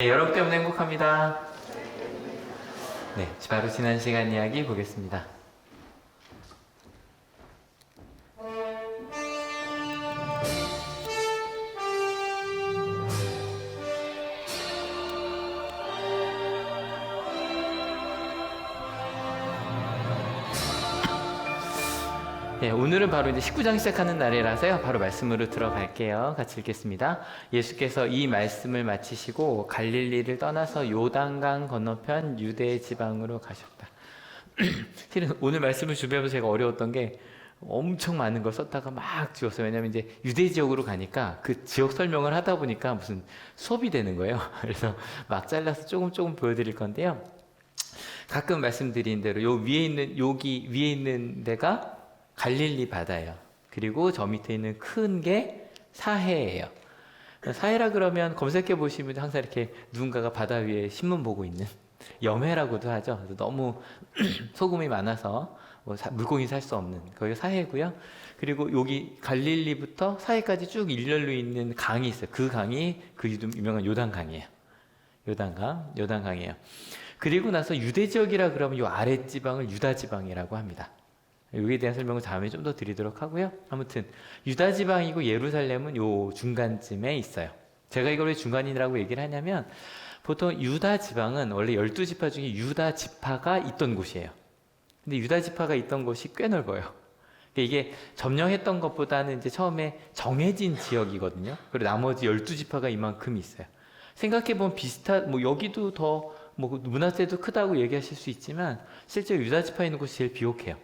네, 여러분 때문에 행복합니다. 네, 바로 지난 시간 이야기 보겠습니다. 네, 오늘은 바로 이제 19장 시작하는 날이라서요. 바로 말씀으로 들어갈게요. 같이 읽겠습니다. 예수께서 이 말씀을 마치시고 갈릴리를 떠나서 요단강 건너편 유대 지방으로 가셨다. 실은 오늘 말씀을 준비하면서 제가 어려웠던 게 엄청 많은 걸 썼다가 막 지웠어요. 왜냐면 이제 유대 지역으로 가니까 그 지역 설명을 하다 보니까 무슨 수업이 되는 거예요. 그래서 막 잘라서 조금 보여드릴 건데요. 가끔 말씀드린 대로 여기 위에 있는 데가 갈릴리 바다예요. 그리고 저 밑에 있는 큰 게 사해예요. 사해라 그러면 검색해 보시면 항상 이렇게 누군가가 바다 위에 신문 보고 있는 염해라고도 하죠. 너무 소금이 많아서 물고기 살 수 없는 거기가 사해고요. 그리고 여기 갈릴리부터 사해까지 쭉 일렬로 있는 강이 있어요. 그 강이 그 유명한 요단강이에요. 요단강이에요. 그리고 나서 유대 지역이라 그러면 이 아래 지방을 유다 지방이라고 합니다. 여기에 대한 설명을 다음에 좀 더 드리도록 하고요. 아무튼 유다 지방이고 예루살렘은 요 중간쯤에 있어요. 제가 이걸 왜 중간이라고 얘기를 하냐면 보통 유다 지방은 원래 12지파 중에 유다 지파가 있던 곳이에요. 근데 유다 지파가 있던 곳이 꽤 넓어요. 그러니까 이게 점령했던 것보다는 이제 처음에 정해진 지역이거든요. 그리고 나머지 12지파가 이만큼 있어요. 생각해보면 여기도 더 문화세도 크다고 얘기하실 수 있지만 실제로 유다 지파에 있는 곳이 제일 비옥해요.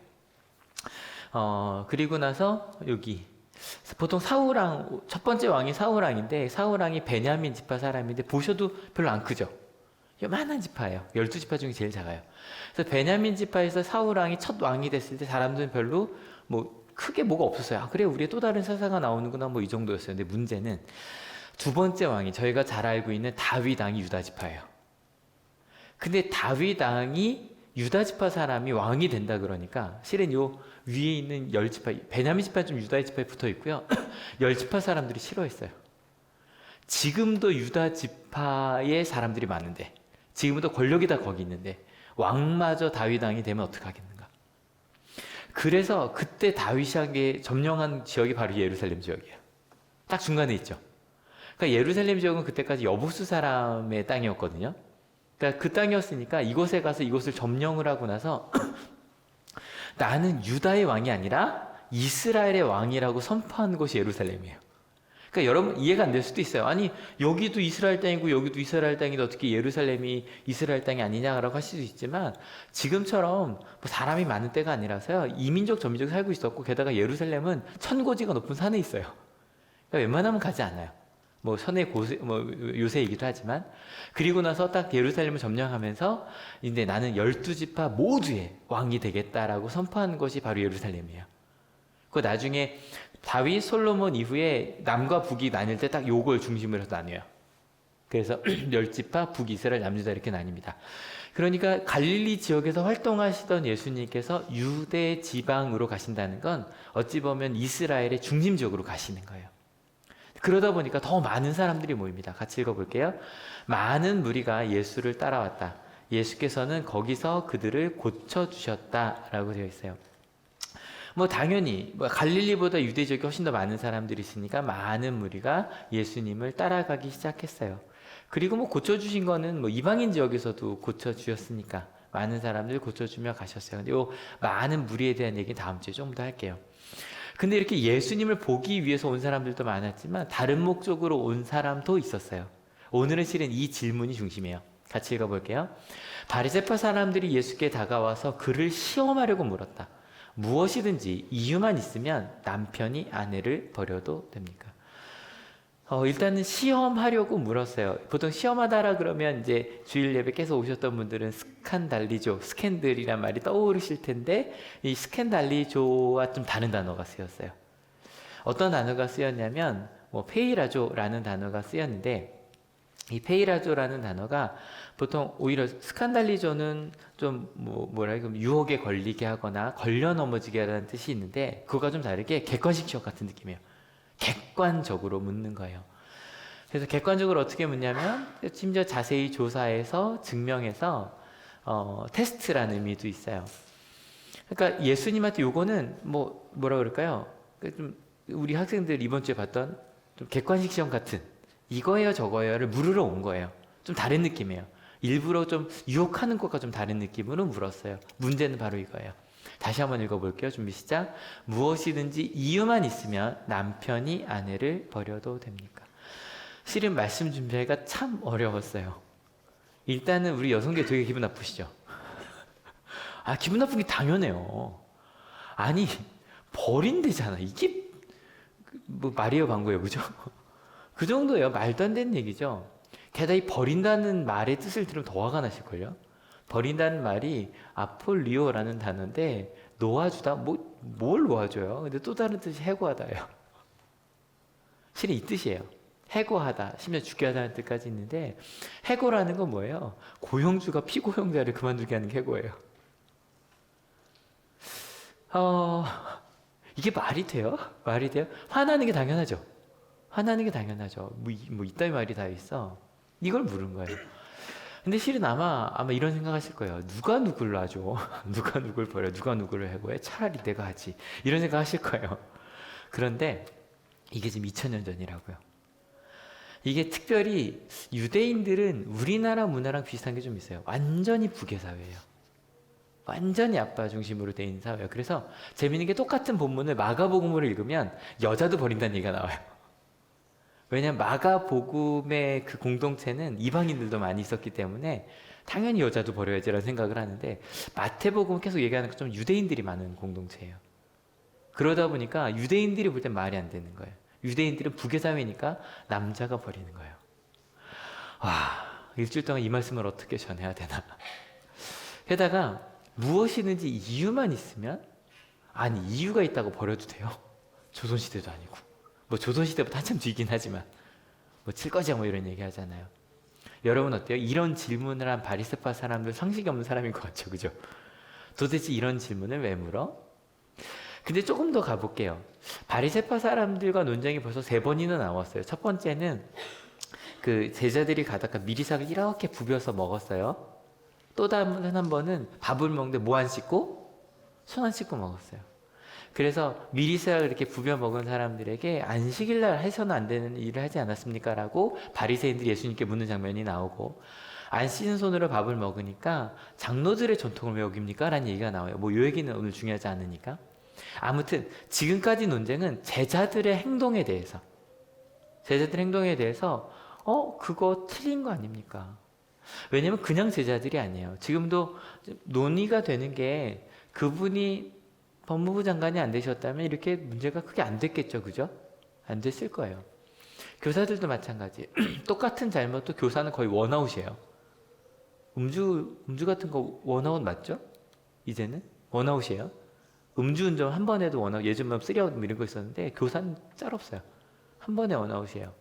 그리고 나서 여기 보통 사울왕, 첫 번째 왕이 사울왕인데 사울왕이 베냐민 지파 사람인데 보셔도 별로 안 크죠. 요만한 지파예요. 12지파 중에 제일 작아요. 그래서 베냐민 지파에서 사울왕이 첫 왕이 됐을 때 사람들은 별로 크게 뭐가 없었어요. 아, 그래 우리의 또 다른 사사가 나오는구나 이 정도였어요. 근데 문제는 두 번째 왕이 저희가 잘 알고 있는 다윗 왕이 유다 지파예요. 근데 다윗 왕이 유다 지파 사람이 왕이 된다 그러니까 실은 요 위에 있는 10지파, 베냐민 지파는 좀 유다 지파에 붙어 있고요. 10지파 사람들이 싫어했어요. 지금도 유다 지파의 사람들이 많은데 지금도 권력이 다 거기 있는데 왕마저 다윗 왕이 되면 어떡하겠는가. 그래서 그때 다윗에게 점령한 지역이 바로 예루살렘 지역이에요. 딱 중간에 있죠. 그러니까 예루살렘 지역은 그때까지 여부수 사람의 땅이었거든요. 그러니까 그 땅이었으니까 이곳에 가서 이곳을 점령을 하고 나서 나는 유다의 왕이 아니라 이스라엘의 왕이라고 선포한 곳이 예루살렘이에요. 그러니까 여러분 이해가 안 될 수도 있어요. 아니 여기도 이스라엘 땅이고 여기도 이스라엘 땅인데 어떻게 예루살렘이 이스라엘 땅이 아니냐라고 하실 수 있지만 지금처럼 사람이 많은 때가 아니라서요. 이민족 저민족이 살고 있었고 게다가 예루살렘은 천고지가 높은 산에 있어요. 그러니까 웬만하면 가지 않아요. 선의 요새이기도 하지만 그리고 나서 딱 예루살렘을 점령하면서 이제 나는 12지파 모두의 왕이 되겠다라고 선포한 것이 바로 예루살렘이에요. 그 나중에 다윗 솔로몬 이후에 남과 북이 나뉠 때 딱 요걸 중심으로 해서 나뉘어요. 그래서 10지파 북이스라엘 남유다 이렇게 나뉩니다. 그러니까 갈릴리 지역에서 활동하시던 예수님께서 유대 지방으로 가신다는 건 어찌 보면 이스라엘의 중심 지역으로 가시는 거예요. 그러다 보니까 더 많은 사람들이 모입니다. 같이 읽어볼게요. 많은 무리가 예수를 따라왔다. 예수께서는 거기서 그들을 고쳐주셨다라고 되어 있어요. 당연히 갈릴리보다 유대 지역이 훨씬 더 많은 사람들이 있으니까 많은 무리가 예수님을 따라가기 시작했어요. 그리고 고쳐주신 거는 이방인 지역에서도 고쳐주셨으니까 많은 사람들 고쳐주며 가셨어요. 근데 이 많은 무리에 대한 얘기는 다음 주에 좀 더 할게요. 근데 이렇게 예수님을 보기 위해서 온 사람들도 많았지만 다른 목적으로 온 사람도 있었어요. 오늘은 실은 이 질문이 중심이에요. 같이 읽어볼게요. 바리새파 사람들이 예수께 다가와서 그를 시험하려고 물었다. 무엇이든지 이유만 있으면 남편이 아내를 버려도 됩니까? 일단은 시험하려고 물었어요. 보통 시험하다라 그러면 이제 주일 예배 깨서 오셨던 분들은 스칸달리조, 스캔들이란 말이 떠오르실 텐데 이 스캔달리조와 좀 다른 단어가 쓰였어요. 어떤 단어가 쓰였냐면 페이라조라는 단어가 쓰였는데 이 페이라조라는 단어가 보통 오히려 스칸달리조는 좀 유혹에 걸리게 하거나 걸려 넘어지게 하라는 뜻이 있는데 그거가 좀 다르게 객관식 시험 같은 느낌이에요. 객관적으로 묻는 거예요. 그래서 객관적으로 어떻게 묻냐면 심지어 자세히 조사해서 증명해서 테스트라는 의미도 있어요. 그러니까 예수님한테 요거는 뭐라 그럴까요? 좀 우리 학생들 이번 주에 봤던 좀 객관식 시험 같은 이거예요 저거예요를 물으러 온 거예요. 좀 다른 느낌이에요. 일부러 좀 유혹하는 것과 좀 다른 느낌으로 물었어요. 문제는 바로 이거예요. 다시 한번 읽어볼게요. 준비 시작. 무엇이든지 이유만 있으면 남편이 아내를 버려도 됩니까? 실은 말씀 준비하기가 참 어려웠어요. 일단은 우리 여성계 되게 기분 나쁘시죠? 아, 기분 나쁜 게 당연해요. 아니, 버린대잖아. 이게 뭐 말이에요, 방구예요, 그죠? 그 정도예요. 말도 안 되는 얘기죠. 게다가 이 버린다는 말의 뜻을 들으면 더 화가 나실걸요? 버린다는 말이 아폴리오라는 단어인데 놓아주다? 뭘 놓아줘요? 근데 또 다른 뜻이 해고하다예요. 실은 이 뜻이에요. 해고하다, 심지어 죽게 하다는 뜻까지 있는데 해고라는 건 뭐예요? 고용주가 피고용자를 그만두게 하는 게 해고예요. 이게 말이 돼요? 말이 돼요? 화나는 게 당연하죠. 화나는 게 당연하죠. 뭐 이따위 말이 다 있어. 이걸 물은 거예요. 근데 실은 아마 이런 생각하실 거예요. 누가 누굴 놔줘? 누가 누굴 버려? 누가 누구를 해고해? 차라리 내가 하지. 이런 생각하실 거예요. 그런데 이게 지금 2000년 전이라고요. 이게 특별히 유대인들은 우리나라 문화랑 비슷한 게 좀 있어요. 완전히 북의 사회예요. 완전히 아빠 중심으로 돼 있는 사회예요. 그래서 재밌는 게 똑같은 본문을 마가복음으로 읽으면 여자도 버린다는 얘기가 나와요. 왜냐하면 마가복음의 그 공동체는 이방인들도 많이 있었기 때문에 당연히 여자도 버려야지라는 생각을 하는데 마태복음은 계속 얘기하는 건 좀 유대인들이 많은 공동체예요. 그러다 보니까 유대인들이 볼 땐 말이 안 되는 거예요. 유대인들은 북의 사회니까 남자가 버리는 거예요. 와, 일주일 동안 이 말씀을 어떻게 전해야 되나. 게다가 무엇이든지 이유만 있으면 아니 이유가 있다고 버려도 돼요. 조선시대도 아니고 뭐 조선시대보다 한참 뒤긴 하지만 뭐 칠거지야 뭐 이런 얘기 하잖아요. 여러분 어때요? 이런 질문을 한 바리새파 사람들 상식이 없는 사람인 것 같죠, 그죠? 도대체 이런 질문을 왜 물어? 근데 조금 더 가볼게요. 바리새파 사람들과 논쟁이 벌써 3번이나 나왔어요. 첫 번째는 그 제자들이 가다가 미리삭을 이렇게 부벼서 먹었어요. 또 다른 한 번은 밥을 먹는데 뭐 안 씻고? 손 안 씻고 먹었어요. 그래서 미리삭을 이렇게 부벼 먹은 사람들에게 안식일날 해서는 안 되는 일을 하지 않았습니까? 라고 바리새인들이 예수님께 묻는 장면이 나오고 안 씻은 손으로 밥을 먹으니까 장로들의 전통을 왜 어깁니까? 라는 얘기가 나와요. 뭐 이 얘기는 오늘 중요하지 않으니까. 아무튼 지금까지 논쟁은 제자들의 행동에 대해서 그거 틀린 거 아닙니까? 왜냐면 그냥 제자들이 아니에요. 지금도 논의가 되는 게 그분이 법무부 장관이 안 되셨다면 이렇게 문제가 크게 안 됐겠죠. 그죠? 안 됐을 거예요. 교사들도 마찬가지. 똑같은 잘못도 교사는 거의 원아웃이에요. 음주 같은 거 원아웃 맞죠? 이제는? 원아웃이에요. 음주운전 한 번 해도 원아웃, 예전만 쓰리아웃 이런 거 있었는데 교사는 짤 없어요. 한 번에 원아웃이에요.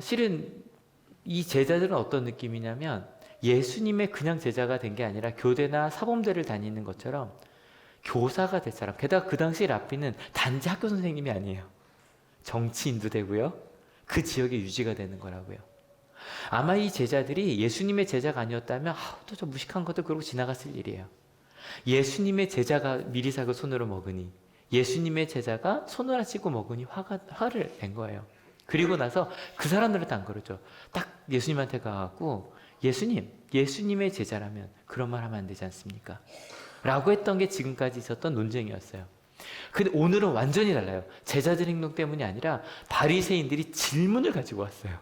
실은 이 제자들은 어떤 느낌이냐면 예수님의 그냥 제자가 된 게 아니라 교대나 사범대를 다니는 것처럼 교사가 될 사람. 게다가 그 당시 랍비는 단지 학교 선생님이 아니에요. 정치인도 되고요. 그 지역에 유지가 되는 거라고요. 아마 이 제자들이 예수님의 제자가 아니었다면 또 저 무식한 것도 그러고 지나갔을 일이에요. 예수님의 제자가 미리삭을 손으로 먹으니 예수님의 제자가 손을 안 씻고 먹으니 화를 낸 거예요. 그리고 나서 그 사람들한테 안 그러죠. 딱 예수님한테 가갖고 예수님의 제자라면 그런 말 하면 안 되지 않습니까? 라고 했던 게 지금까지 있었던 논쟁이었어요. 근데 오늘은 완전히 달라요. 제자들 행동 때문이 아니라 바리새인들이 질문을 가지고 왔어요.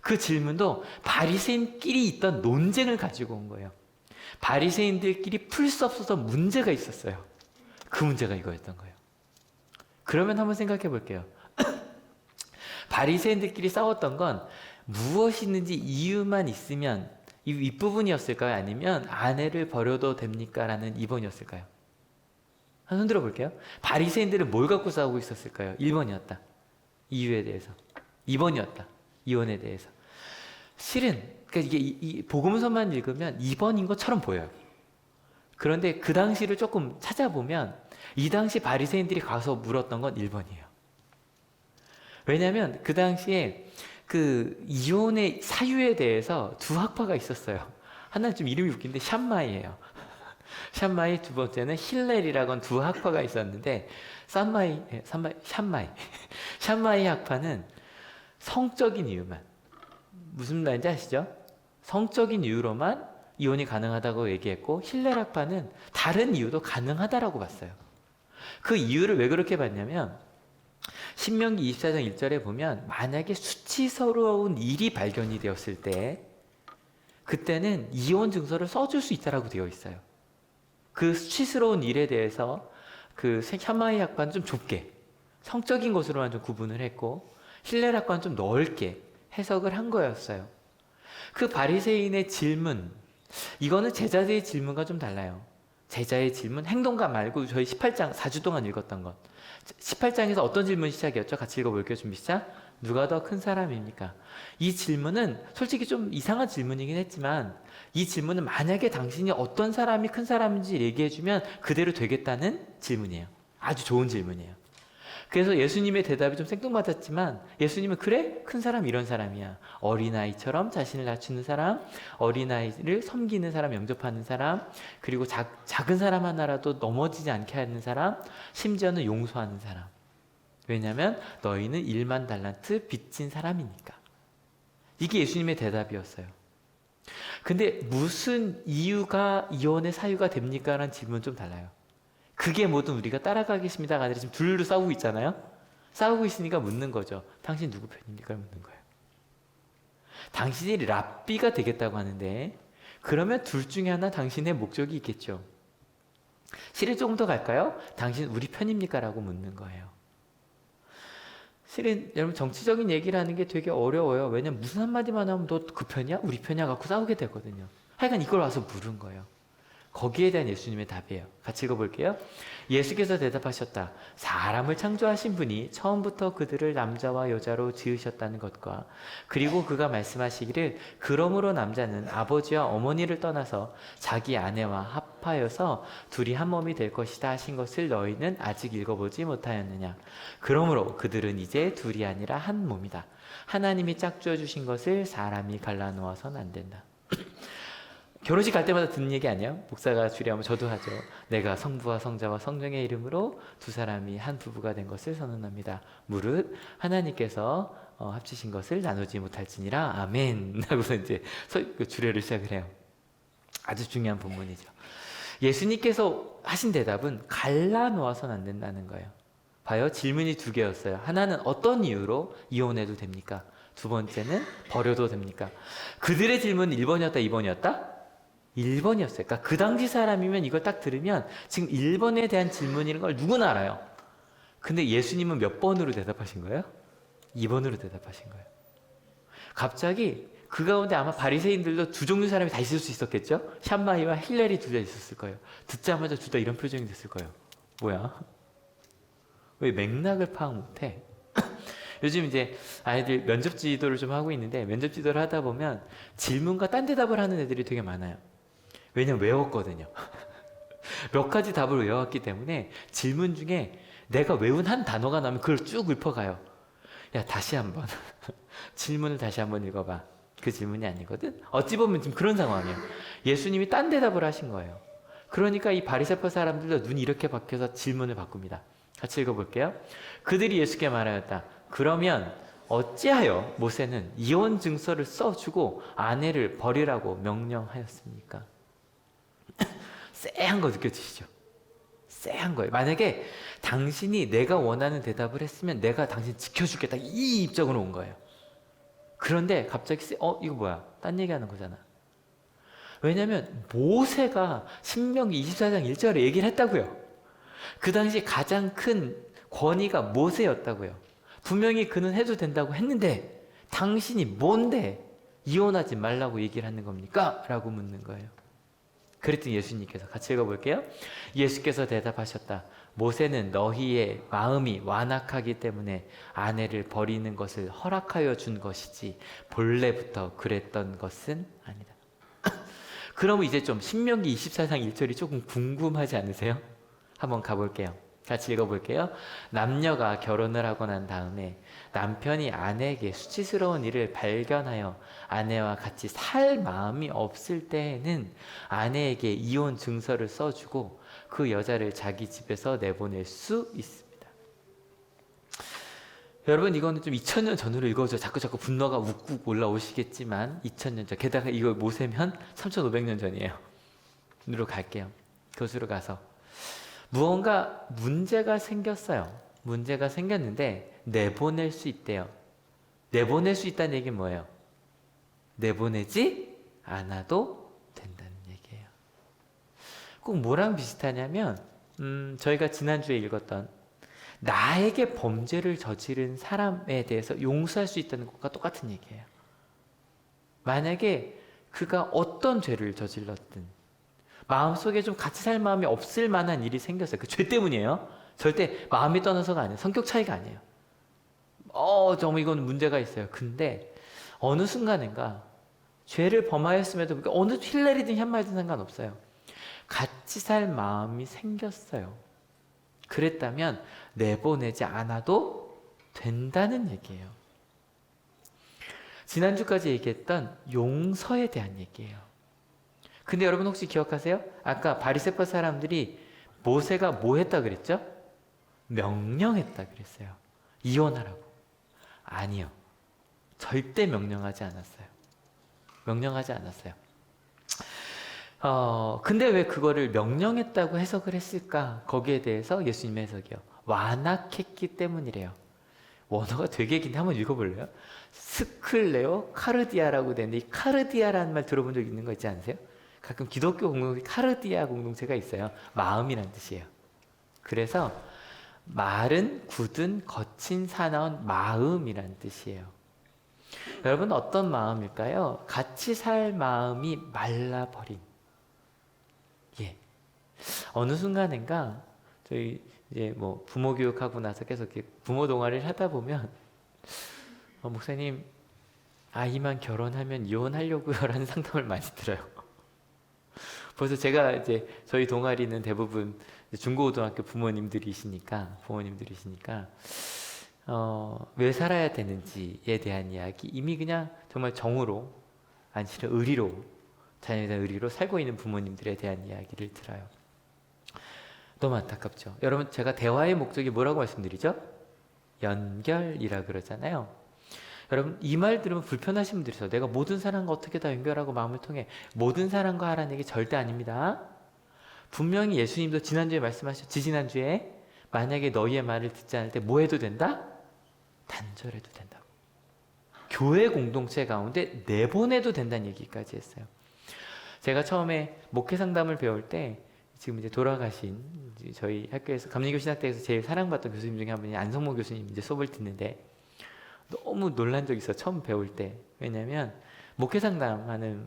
그 질문도 바리새인끼리 있던 논쟁을 가지고 온 거예요. 바리새인들끼리 풀 수 없어서 문제가 있었어요. 그 문제가 이거였던 거예요. 그러면 한번 생각해 볼게요. 바리새인들끼리 싸웠던 건 무엇이든지 이유만 있으면 이 윗부분이었을까요? 아니면 아내를 버려도 됩니까? 라는 2번이었을까요? 한 손 들어볼게요. 바리새인들은 뭘 갖고 싸우고 있었을까요? 1번이었다. 이유에 대해서. 2번이었다. 이혼에 대해서. 실은 그러니까 이게 이 복음서만 읽으면 2번인 것처럼 보여요. 그런데 그 당시를 조금 찾아보면 이 당시 바리새인들이 가서 물었던 건 1번이에요. 왜냐하면 그 당시에 그 이혼의 사유에 대해서 두 학파가 있었어요. 하나는 좀 이름이 웃긴데 샴마이예요. 샴마이, 두 번째는 힐렐이라고 두 학파가 있었는데 샴마이 샴마이 학파는 성적인 이유만, 무슨 말인지 아시죠? 성적인 이유로만 이혼이 가능하다고 얘기했고, 힐렐 학파는 다른 이유도 가능하다라고 봤어요. 그 이유를 왜 그렇게 봤냐면 신명기 24장 1절에 보면 만약에 수치스러운 일이 발견이 되었을 때 그때는 이혼 증서를 써줄 수 있다라고 되어 있어요. 그 수치스러운 일에 대해서 그 샤마이 학파는 좀 좁게 성적인 것으로만 좀 구분을 했고, 힐렐 학파는 좀 넓게 해석을 한 거였어요. 그 바리새인의 질문, 이거는 제자들의 질문과 좀 달라요. 제자의 질문, 행동가 말고 저희 18장 4주 동안 읽었던 것. 18장에서 어떤 질문이 시작이었죠? 같이 읽어볼게요. 준비 시작. 누가 더 큰 사람입니까? 이 질문은 솔직히 좀 이상한 질문이긴 했지만, 이 질문은 만약에 당신이 어떤 사람이 큰 사람인지 얘기해주면 그대로 되겠다는 질문이에요. 아주 좋은 질문이에요. 그래서 예수님의 대답이 좀 생뚱맞았지만, 예수님은 그래? 큰 사람 이런 사람이야. 어린아이처럼 자신을 낮추는 사람, 어린아이를 섬기는 사람, 영접하는 사람, 그리고 작은 사람 하나라도 넘어지지 않게 하는 사람, 심지어는 용서하는 사람. 왜냐하면 너희는 1만 달란트 빚진 사람이니까. 이게 예수님의 대답이었어요. 근데 무슨 이유가 이혼의 사유가 됩니까? 라는 질문은 좀 달라요. 그게 뭐든 우리가 따라가겠습니다가 아니라 지금 둘로 싸우고 있잖아요. 싸우고 있으니까 묻는 거죠. 당신 누구 편입니까? 묻는 거예요. 당신이 랍비가 되겠다고 하는데, 그러면 둘 중에 하나 당신의 목적이 있겠죠. 실은 조금 더 갈까요? 당신 우리 편입니까? 라고 묻는 거예요. 실은 여러분 정치적인 얘기를 하는 게 되게 어려워요. 왜냐면 무슨 한마디만 하면 너 그 편이야? 우리 편이야? 갖고 싸우게 되거든요. 하여간 이걸 와서 물은 거예요. 거기에 대한 예수님의 답이에요. 같이 읽어볼게요. 예수께서 대답하셨다. 사람을 창조하신 분이 처음부터 그들을 남자와 여자로 지으셨다는 것과, 그리고 그가 말씀하시기를 그러므로 남자는 아버지와 어머니를 떠나서 자기 아내와 합하여서 둘이 한 몸이 될 것이다 하신 것을 너희는 아직 읽어보지 못하였느냐. 그러므로 그들은 이제 둘이 아니라 한 몸이다. 하나님이 짝지어 주신 것을 사람이 갈라놓아서는 안 된다. 결혼식 갈 때마다 듣는 얘기 아니에요? 목사가 주례하면 저도 하죠. 내가 성부와 성자와 성령의 이름으로 두 사람이 한 부부가 된 것을 선언합니다. 무릇 하나님께서 합치신 것을 나누지 못할지니라. 아멘. 하고서 이제 주례를 시작을 해요. 아주 중요한 본문이죠. 예수님께서 하신 대답은 갈라 놓아서는 안 된다는 거예요. 봐요. 질문이 두 개였어요. 하나는 어떤 이유로 이혼해도 됩니까? 두 번째는 버려도 됩니까? 그들의 질문은 1번이었다, 2번이었다? 1번이었어요. 그러니까 그 당시 사람이면 이걸 딱 들으면 지금 1번에 대한 질문이라는 걸 누구나 알아요. 근데 예수님은 몇 번으로 대답하신 거예요? 2번으로 대답하신 거예요. 갑자기 그 가운데 아마 바리새인들도 두 종류 사람이 다 있을 수 있었겠죠? 샴마이와 힐렐이 둘 다 있었을 거예요. 듣자마자 둘 다 이런 표정이 됐을 거예요. 뭐야? 왜 맥락을 파악 못해? 요즘 이제 아이들 면접 지도를 좀 하고 있는데, 면접 지도를 하다 보면 질문과 딴 대답을 하는 애들이 되게 많아요. 왜냐면 외웠거든요. 몇 가지 답을 외웠기 때문에 질문 중에 내가 외운 한 단어가 나오면 그걸 쭉 읊어가요. 야, 다시 한번 질문을 다시 한번 읽어봐. 그 질문이 아니거든. 어찌 보면 지금 그런 상황이에요. 예수님이 딴 대답을 하신 거예요. 그러니까 이 바리새파 사람들도 눈이 이렇게 박혀서 질문을 바꿉니다. 같이 읽어볼게요. 그들이 예수께 말하였다. 그러면 어찌하여 모세는 이혼 증서를 써주고 아내를 버리라고 명령하였습니까? 쎄한 거 느껴지시죠? 쎄한 거예요. 만약에 당신이 내가 원하는 대답을 했으면 내가 당신 지켜주겠다, 이 입장으로 온 거예요. 그런데 갑자기 이거 뭐야? 딴 얘기하는 거잖아. 왜냐하면 모세가 신명기 24장 1절에 얘기를 했다고요. 그 당시 가장 큰 권위가 모세였다고요. 분명히 그는 해도 된다고 했는데 당신이 뭔데 이혼하지 말라고 얘기를 하는 겁니까? 라고 묻는 거예요. 그랬더니 예수님께서 같이 읽어볼게요. 예수께서 대답하셨다. 모세는 너희의 마음이 완악하기 때문에 아내를 버리는 것을 허락하여 준 것이지 본래부터 그랬던 것은 아니다. 그럼 이제 좀 신명기 24장 1절이 조금 궁금하지 않으세요? 한번 가볼게요. 같이 읽어볼게요. 남녀가 결혼을 하고 난 다음에 남편이 아내에게 수치스러운 일을 발견하여 아내와 같이 살 마음이 없을 때에는 아내에게 이혼 증서를 써주고 그 여자를 자기 집에서 내보낼 수 있습니다. 여러분, 이거는 좀 2000년 전으로 읽어줘 자꾸 분노가 욱욱 올라오시겠지만 2000년 전, 게다가 이걸 모세면 3500년 전이에요. 으로 갈게요. 그것으로 가서 무언가 문제가 생겼어요. 문제가 생겼는데 내보낼 수 있대요. 내보낼 수 있다는 얘기는 뭐예요? 내보내지 않아도 된다는 얘기예요. 꼭 뭐랑 비슷하냐면 저희가 지난주에 읽었던 나에게 범죄를 저지른 사람에 대해서 용서할 수 있다는 것과 똑같은 얘기예요. 만약에 그가 어떤 죄를 저질렀든 마음속에 좀 같이 살 마음이 없을 만한 일이 생겼어요. 그 죄 때문이에요. 절대 마음이 떠나서가 아니에요. 성격 차이가 아니에요. 정말 이건 문제가 있어요. 근데 어느 순간인가 죄를 범하였음에도 불구하고 어느 힐레리든 현말든 상관없어요. 같이 살 마음이 생겼어요. 그랬다면 내보내지 않아도 된다는 얘기예요. 지난주까지 얘기했던 용서에 대한 얘기예요. 근데 여러분 혹시 기억하세요? 아까 바리새파 사람들이 모세가 뭐 했다 그랬죠? 명령했다 그랬어요. 이혼하라고. 아니요. 절대 명령하지 않았어요. 명령하지 않았어요. 근데 왜 그거를 명령했다고 해석을 했을까? 거기에 대해서 예수님의 해석이요. 완악했기 때문이래요. 원어가 되게 긴데 한번 읽어볼래요? 스클레오 카르디아라고 되는데 이 카르디아라는 말 들어본 적 있는 거 있지 않으세요? 가끔 기독교 공동체 카르디아 공동체가 있어요. 마음이란 뜻이에요. 그래서 마른, 굳은, 거친, 사나운 마음이란 뜻이에요. 여러분 어떤 마음일까요? 같이 살 마음이 말라버린. 예. 어느 순간인가 저희 이제 뭐 부모 교육하고 나서 계속 이렇게 부모 동아리를 하다 보면 목사님 아이만 결혼하면 이혼하려고요라는 상담을 많이 들어요. 벌써 제가 이제 저희 동아리는 대부분 중고고등학교 부모님들이시니까 왜 살아야 되는지에 대한 이야기 이미 그냥 정말 정으로 아니면 의리로 자녀에 대한 의리로 살고 있는 부모님들에 대한 이야기를 들어요. 너무 안타깝죠. 여러분 제가 대화의 목적이 뭐라고 말씀드리죠? 연결이라 그러잖아요. 여러분 이 말 들으면 불편하신 분들이 있어요. 내가 모든 사람과 어떻게 다 연결하고 마음을 통해 모든 사람과 하라는 얘기 절대 아닙니다. 분명히 예수님도 지난주에 말씀하셨죠. 지지난주에 만약에 너희의 말을 듣지 않을 때 뭐 해도 된다? 단절해도 된다고. 교회 공동체 가운데 내보내도 된다는 얘기까지 했어요. 제가 처음에 목회 상담을 배울 때 지금 이제 돌아가신 저희 학교에서 감리교 신학대에서 제일 사랑받던 교수님 중에 한 분이 안성모 교수님 이제 수업을 듣는데 너무 놀란 적이 있어. 처음 배울 때. 왜냐면 목회 상담하는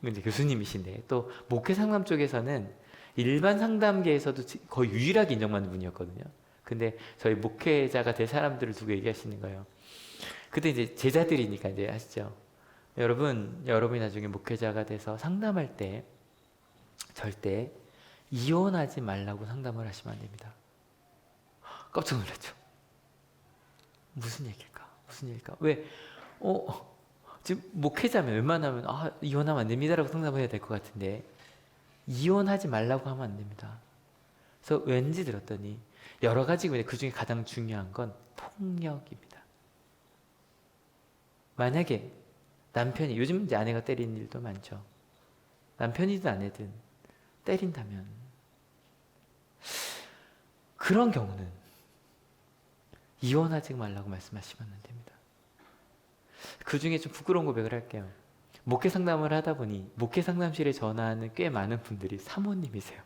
이제 교수님이신데 또 목회 상담 쪽에서는 일반 상담계에서도 거의 유일하게 인정받는 분이었거든요. 근데 저희 목회자가 될 사람들을 두고 얘기하시는 거예요. 그때 이제 제자들이니까 이제 아시죠? 여러분이 나중에 목회자가 돼서 상담할 때 절대 이혼하지 말라고 상담을 하시면 안 됩니다. 깜짝 놀랐죠. 무슨 얘기일까? 왜? 지금 목회자면 웬만하면 이혼하면 안 됩니다라고 상담을 해야 될 것 같은데 이혼하지 말라고 하면 안 됩니다. 그래서 왠지 들었더니 여러 가지고 그 중에 가장 중요한 건 폭력입니다. 만약에 남편이 요즘 이제 아내가 때리는 일도 많죠. 남편이든 아내든 때린다면 그런 경우는 이혼하지 말라고 말씀하시면 안 됩니다. 그 중에 좀 부끄러운 고백을 할게요. 목회 상담을 하다 보니 목회 상담실에 전화하는 꽤 많은 분들이 사모님이세요.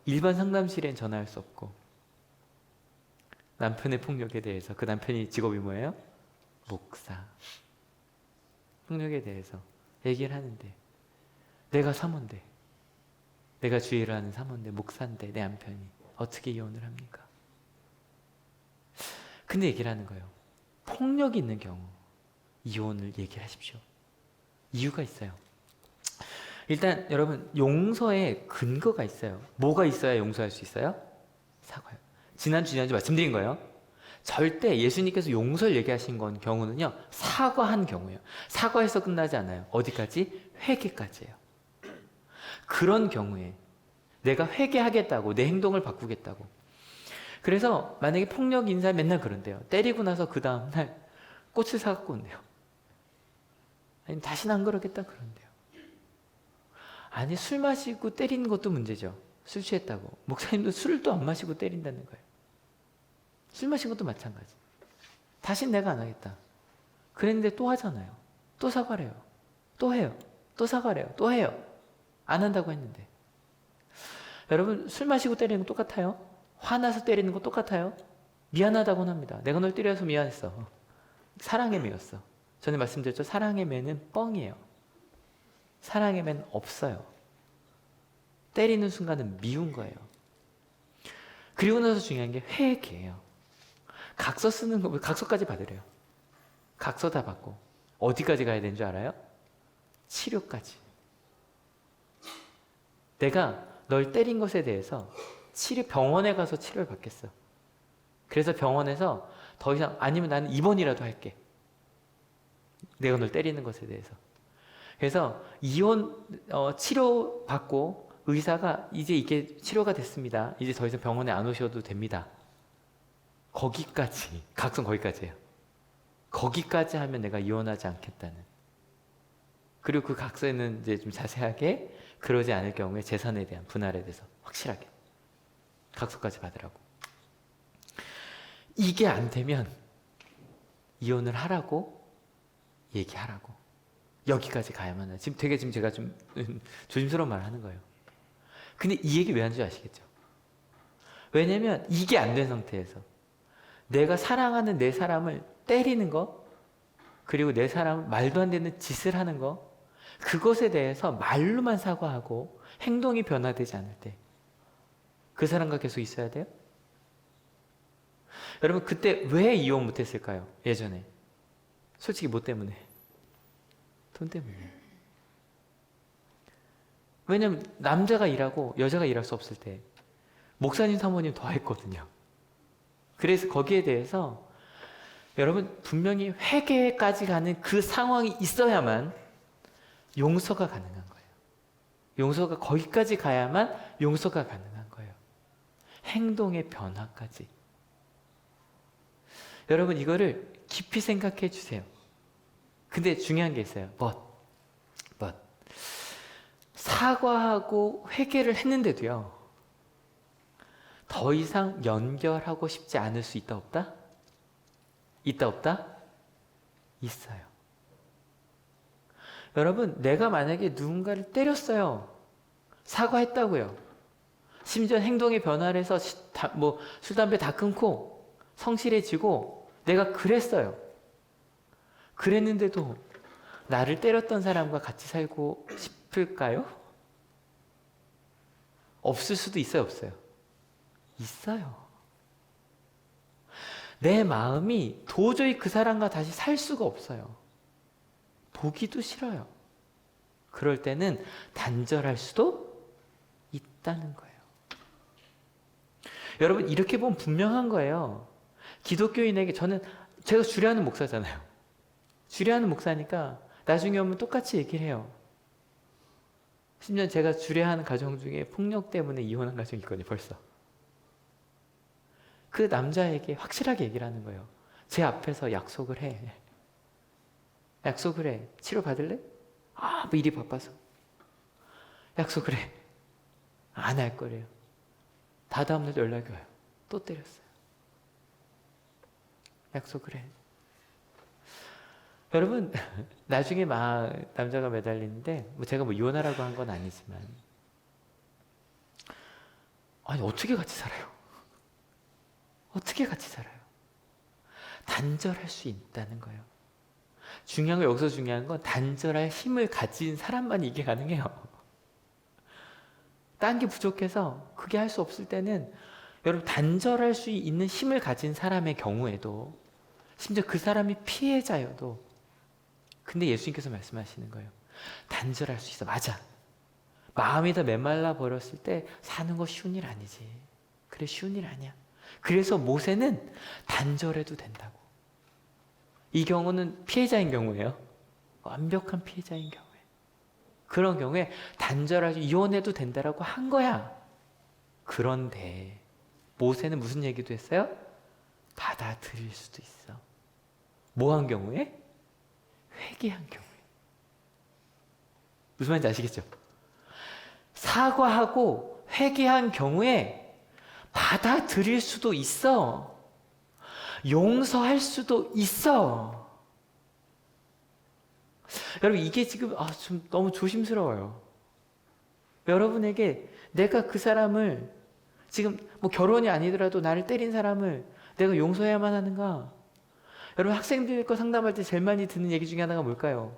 일반 상담실엔 전화할 수 없고 남편의 폭력에 대해서 그 남편이 직업이 뭐예요? 목사. 폭력에 대해서 얘기를 하는데 내가 사모인데 내가 주의를 하는 사모인데 목사인데 내 남편이 어떻게 이혼을 합니까? 근데 얘기를 하는 거예요. 폭력이 있는 경우 이혼을 얘기를 하십시오. 이유가 있어요. 일단 여러분 용서에 근거가 있어요. 뭐가 있어야 용서할 수 있어요? 사과요. 지난주 말씀드린 거예요. 절대 예수님께서 용서를 얘기하신 건 경우는요. 사과한 경우예요. 사과해서 끝나지 않아요. 어디까지? 회개까지예요. 그런 경우에 내가 회개하겠다고 내 행동을 바꾸겠다고. 그래서 만약에 폭력 인사 맨날 그런데요. 때리고 나서 그 다음날 꽃을 사갖고 온대요. 아니면 다시는 안 그러겠다 그런대요. 아니 술 마시고 때리는 것도 문제죠. 술 취했다고. 목사님도 술을 또 안 마시고 때린다는 거예요. 술 마신 것도 마찬가지. 다신 내가 안 하겠다. 그랬는데 또 하잖아요. 또 사과래요. 또 해요. 또 사과래요. 또 해요. 안 한다고 했는데. 여러분 술 마시고 때리는 거 똑같아요. 화나서 때리는 거 똑같아요. 미안하다고는 합니다. 내가 널 때려서 미안했어. 사랑의 매였어. 전에 말씀드렸죠. 사랑의 매는 뻥이에요. 사랑의 매는 없어요. 때리는 순간은 미운 거예요. 그리고 나서 중요한 게 회개예요. 각서 쓰는 거, 각서까지 받으래요. 각서 다 받고 어디까지 가야 되는 줄 알아요? 치료까지. 내가 널 때린 것에 대해서 병원에 가서 치료를 받겠어. 그래서 병원에서 더 이상 아니면 나는 입원이라도 할게. 내가 널 때리는 것에 대해서. 그래서 치료 받고 의사가 이제 이게 치료가 됐습니다. 이제 더 이상 병원에 안 오셔도 됩니다. 거기까지, 각성 거기까지예요. 거기까지 하면 내가 이혼하지 않겠다는. 그리고 그 각서에는 이제 좀 자세하게 그러지 않을 경우에 재산에 대한 분할에 대해서 확실하게 각서까지 받으라고. 이게 안 되면 이혼을 하라고 얘기하라고. 여기까지 가야만 해요. 지금 제가 좀 조심스러운 말을 하는 거예요. 근데 이 얘기 왜 하는지 아시겠죠? 왜냐면 이게 안 된 상태에서 내가 사랑하는 내 사람을 때리는 거, 그리고 내 사람을 말도 안 되는 짓을 하는 거, 그것에 대해서 말로만 사과하고 행동이 변화되지 않을 때 그 사람과 계속 있어야 돼요? 여러분 그때 왜 이혼 못했을까요? 예전에 솔직히 뭐 때문에? 돈 때문에. 왜냐면 남자가 일하고 여자가 일할 수 없을 때 목사님 사모님 더 했거든요. 그래서 거기에 대해서 여러분 분명히 회개까지 가는 그 상황이 있어야만 용서가 가능한 거예요. 용서가 거기까지 가야만 용서가 가능한 거예요. 행동의 변화까지. 여러분 이거를 깊이 생각해 주세요. 근데 중요한 게 있어요. but 사과하고 회개를 했는데도요. 더 이상 연결하고 싶지 않을 수 있다 없다? 있다 없다? 있어요. 여러분 내가 만약에 누군가를 때렸어요. 사과했다고요. 심지어 행동의 변화를 해서 술, 담배 다 끊고 성실해지고 내가 그랬어요. 그랬는데도 나를 때렸던 사람과 같이 살고 싶을까요? 없을 수도 있어요, 없어요? 있어요. 내 마음이 도저히 그 사람과 다시 살 수가 없어요. 보기도 싫어요. 그럴 때는 단절할 수도 있다는 거예요. 여러분 이렇게 보면 분명한 거예요. 기독교인에게 제가 주례하는 목사잖아요. 주례하는 목사니까 나중에 오면 똑같이 얘기를 해요. 심지어 제가 주례하는 가정 중에 폭력 때문에 이혼한 가정이 있거든요. 벌써. 그 남자에게 확실하게 얘기를 하는 거예요. 제 앞에서 약속을 해. 약속을 해. 치료 받을래? 뭐 일이 바빠서. 약속을 해. 안 할 거래요. 다다음 날도 연락이 와요. 또 때렸어요. 약속을 해. 여러분 나중에 남자가 매달리는데 제가 이혼하라고 한 건 아니지만 아니 어떻게 같이 살아요? 어떻게 같이 살아요? 단절할 수 있다는 거예요. 여기서 중요한 건 단절할 힘을 가진 사람만 이게 가능해요. 딴 게 부족해서 그게 할 수 없을 때는 여러분 단절할 수 있는 힘을 가진 사람의 경우에도 심지어 그 사람이 피해자여도 근데 예수님께서 말씀하시는 거예요. 단절할 수 있어. 맞아. 마음이 더 메말라 버렸을 때 사는 거 쉬운 일 아니지. 그래, 쉬운 일 아니야. 그래서 모세는 단절해도 된다고. 이 경우는 피해자인 경우예요. 완벽한 피해자인 경우에. 그런 경우에 단절하고 이혼해도 된다라고 한 거야. 그런데 모세는 무슨 얘기도 했어요? 받아들일 수도 있어. 뭐 한 경우에? 회개한 경우에. 무슨 말인지 아시겠죠? 사과하고 회개한 경우에 받아들일 수도 있어. 용서할 수도 있어. 여러분, 이게 지금 좀 너무 조심스러워요. 여러분에게 내가 그 사람을 지금 뭐 결혼이 아니더라도 나를 때린 사람을 내가 용서해야만 하는가? 여러분, 학생들과 상담할 때 제일 많이 듣는 얘기 중에 하나가 뭘까요?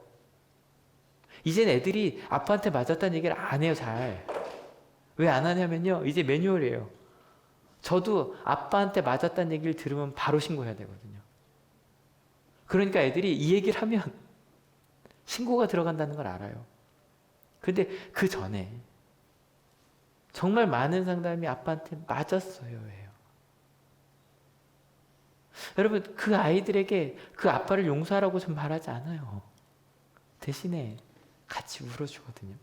이젠 애들이 아빠한테 맞았다는 얘기를 안 해요, 잘. 왜 안 하냐면요, 이제 매뉴얼이에요. 저도 아빠한테 맞았다는 얘기를 들으면 바로 신고해야 되거든요. 그러니까 애들이 이 얘기를 하면 신고가 들어간다는 걸 알아요. 근데 그 전에 정말 많은 상담이 아빠한테 맞았어요, 해요. 여러분, 그 아이들에게 그 아빠를 용서하라고 좀 말하지 않아요. 대신에 같이 울어주거든요.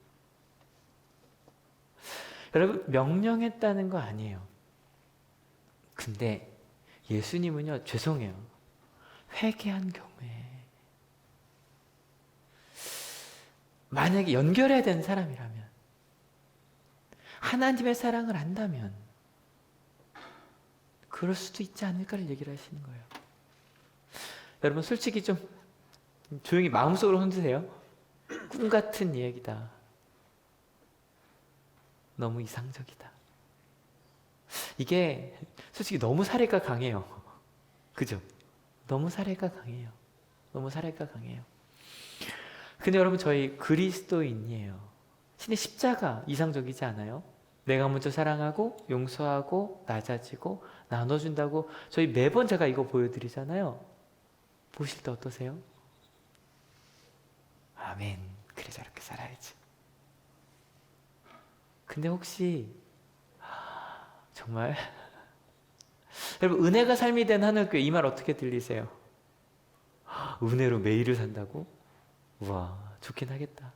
여러분, 명령했다는 거 아니에요. 근데 예수님은요, 죄송해요. 회개한 경우에 만약에 연결해야 되는 사람이라면, 하나님의 사랑을 안다면 그럴 수도 있지 않을까를 얘기를 하시는 거예요. 여러분, 솔직히 좀 조용히 마음속으로 혼드세요. 꿈 같은 얘기다. 너무 이상적이다. 이게 솔직히 너무 사례가 강해요. 그죠? 너무 사례가 강해요. 너무 사례가 강해요. 근데 여러분, 저희 그리스도인이에요. 신의 십자가 이상적이지 않아요? 내가 먼저 사랑하고 용서하고 낮아지고 나눠준다고 저희 매번 제가 이거 보여드리잖아요. 보실 때 어떠세요? 아멘. 그래, 저렇게 살아야지. 근데 혹시 정말 여러분, 은혜가 삶이 된 하늘교회 이 말 어떻게 들리세요? 은혜로 매일을 산다고? 우와, 좋긴 하겠다.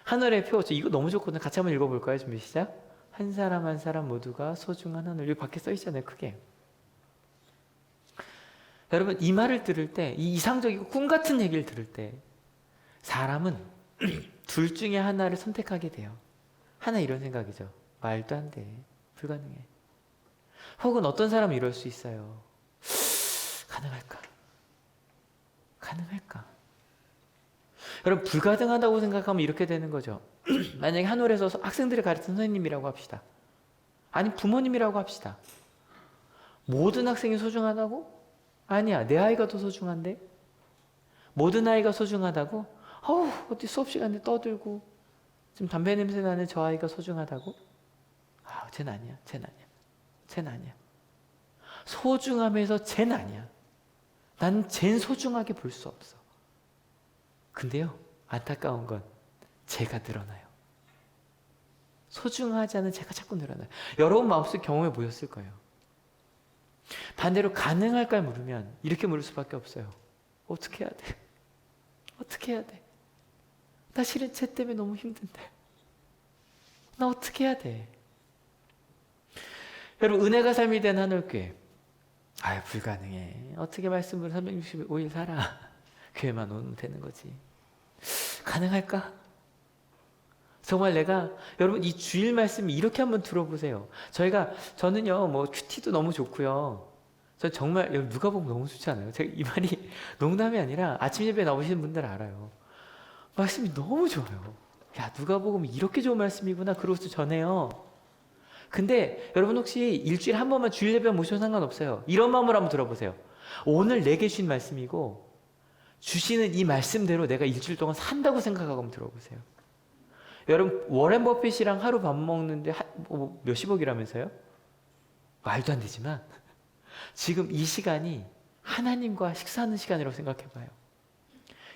하늘의 표, 이거 너무 좋거든요. 같이 한번 읽어볼까요? 준비 시작. 한 사람 한 사람 모두가 소중한 하늘. 여기 밖에 써 있잖아요, 크게. 여러분, 이 말을 들을 때, 이 이상적이고 꿈 같은 얘기를 들을 때 사람은 둘 중에 하나를 선택하게 돼요. 하나, 이런 생각이죠. 말도 안 돼. 불가능해. 혹은 어떤 사람은 이럴 수 있어요. 가능할까? 가능할까? 여러분, 불가능하다고 생각하면 이렇게 되는 거죠. 만약에 한올에서 학생들을 가르치는 선생님이라고 합시다. 아니, 부모님이라고 합시다. 모든 학생이 소중하다고? 아니야, 내 아이가 더 소중한데? 모든 아이가 소중하다고? 어디 수업 시간에 떠들고 지금 담배 냄새 나는 저 아이가 소중하다고? 쟤는 아니야, 쟤는 아니야, 쟤는 아니야. 소중함에서 쟤는 아니야. 난 쟤는 소중하게 볼 수 없어. 근데요, 안타까운 건 제가 늘어나요. 소중하지 않은 제가 자꾸 늘어나요. 여러분 마음속 경험해 보셨을 거예요. 반대로 가능할까 물으면 이렇게 물을 수밖에 없어요. 어떻게 해야 돼? 어떻게 해야 돼? 나 실은 쟤 때문에 너무 힘든데. 나 어떻게 해야 돼? 여러분, 은혜가 삶이 된 하늘교회. 불가능해. 어떻게 말씀으로 365일 살아? 교회만 오면 되는 거지. 가능할까? 정말 여러분, 이 주일 말씀 이렇게 한번 들어보세요. 저는요, 뭐, 큐티도 너무 좋고요. 저 정말, 여러분, 누가 보면 너무 좋지 않아요? 제가 이 말이 농담이 아니라 아침 예배 나오시는 분들 알아요. 말씀이 너무 좋아요. 야, 누가 보면 이렇게 좋은 말씀이구나. 그러고서 전해요. 근데 여러분, 혹시 일주일에 한 번만 주일 예배 모셔도 상관없어요. 이런 마음으로 한번 들어보세요. 오늘 내게 주신 말씀이고, 주시는 이 말씀대로 내가 일주일 동안 산다고 생각하고 한번 들어보세요. 여러분, 워렌 버핏이랑 하루 밥 먹는데 몇십억이라면서요? 말도 안 되지만 지금 이 시간이 하나님과 식사하는 시간이라고 생각해봐요.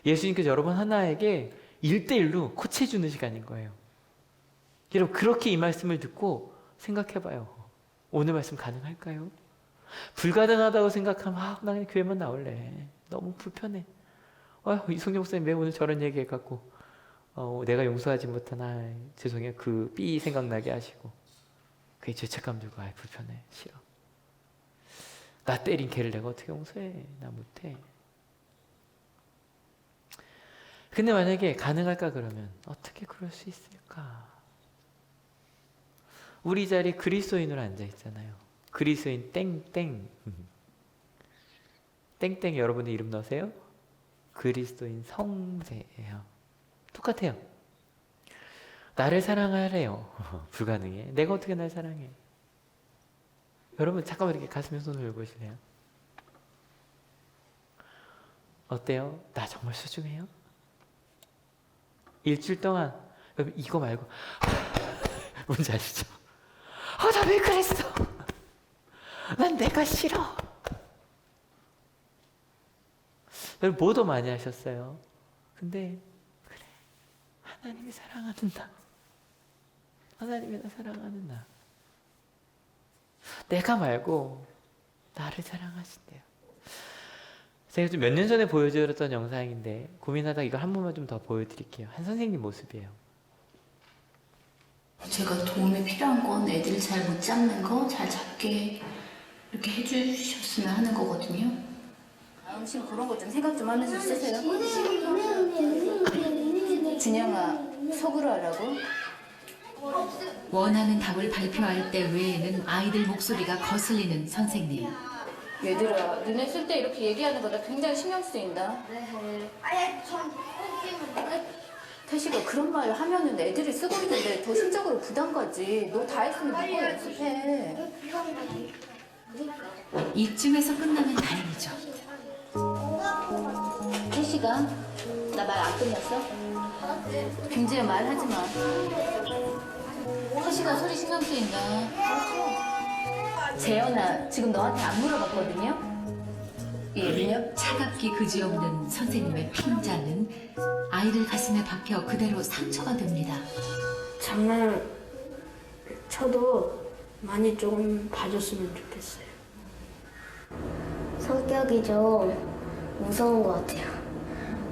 예수님께서 여러분 하나에게 1대1로 코치해주는 시간인 거예요. 여러분 그렇게 이 말씀을 듣고 생각해봐요. 오늘 말씀 가능할까요? 불가능하다고 생각하면 나 그냥 교회만 나올래. 너무 불편해. 이성경 목사님 왜 오늘 저런 얘기 해갖고 내가 용서하지 못한 죄송해요. 그 삐 생각나게 하시고 그게 죄책감 들고 불편해. 싫어. 나 때린 걔를 내가 어떻게 용서해. 나 못해. 근데 만약에 가능할까 그러면 어떻게 그럴 수 있을까? 우리 자리에 그리스도인으로 앉아있잖아요. 그리스도인 땡땡. 땡땡 여러분의 이름 넣으세요. 그리스도인 성세예요. 똑같아요. 나를 사랑하래요. 불가능해. 내가 어떻게 날 사랑해? 여러분 잠깐만 이렇게 가슴에 손을 올려 보실래요? 어때요? 나 정말 소중해요? 일주일 동안 여러분 이거 말고 뭔지 아시죠? 나 왜 그랬어? 난 내가 싫어. 여러분 뭐도 많이 하셨어요. 근데 그래 하나님이 사랑하는 나, 하나님이 나 사랑하는 나, 내가 말고 나를 사랑하신대요. 제가 좀 몇 년 전에 보여드렸던 영상인데 고민하다가 이걸 한 번만 좀 더 보여드릴게요. 한 선생님 모습이에요. 제가 도움이 필요한 건 애들을 잘 못 잡는 거 잘 잡게 이렇게 해주셨으면 하는 거거든요. 음식 그런 거 좀 생각 좀 하면서 쓰세요. 준영아, 속으로 하라고? 원하는 답을 발표할 때 외에는 아이들 목소리가 거슬리는 선생님. 얘들아, 너네 쓸 때 이렇게 얘기하는 거 나 굉장히 신경 쓰인다. 태식아, 그런 말 하면은 애들이 쓰고 있는데 더 심적으로 부담 가지. 너 다 했으면 누구 연습해. 이쯤에서 끝나면 다행이죠. 태식아, 나 말 안 끝났어? 경지야, 말하지 마. 태식아, 소리 신경 쓰인다. 재현아, 지금 너한테 안 물어봤거든요? 얘는요? 차갑기 그지없는 선생님의 핀잔은 아이들 가슴에 박혀 그대로 상처가 됩니다. 장난 쳐도 많이 좀 봐줬으면 좋겠어요. 성격이 좀 무서운 것 같아요.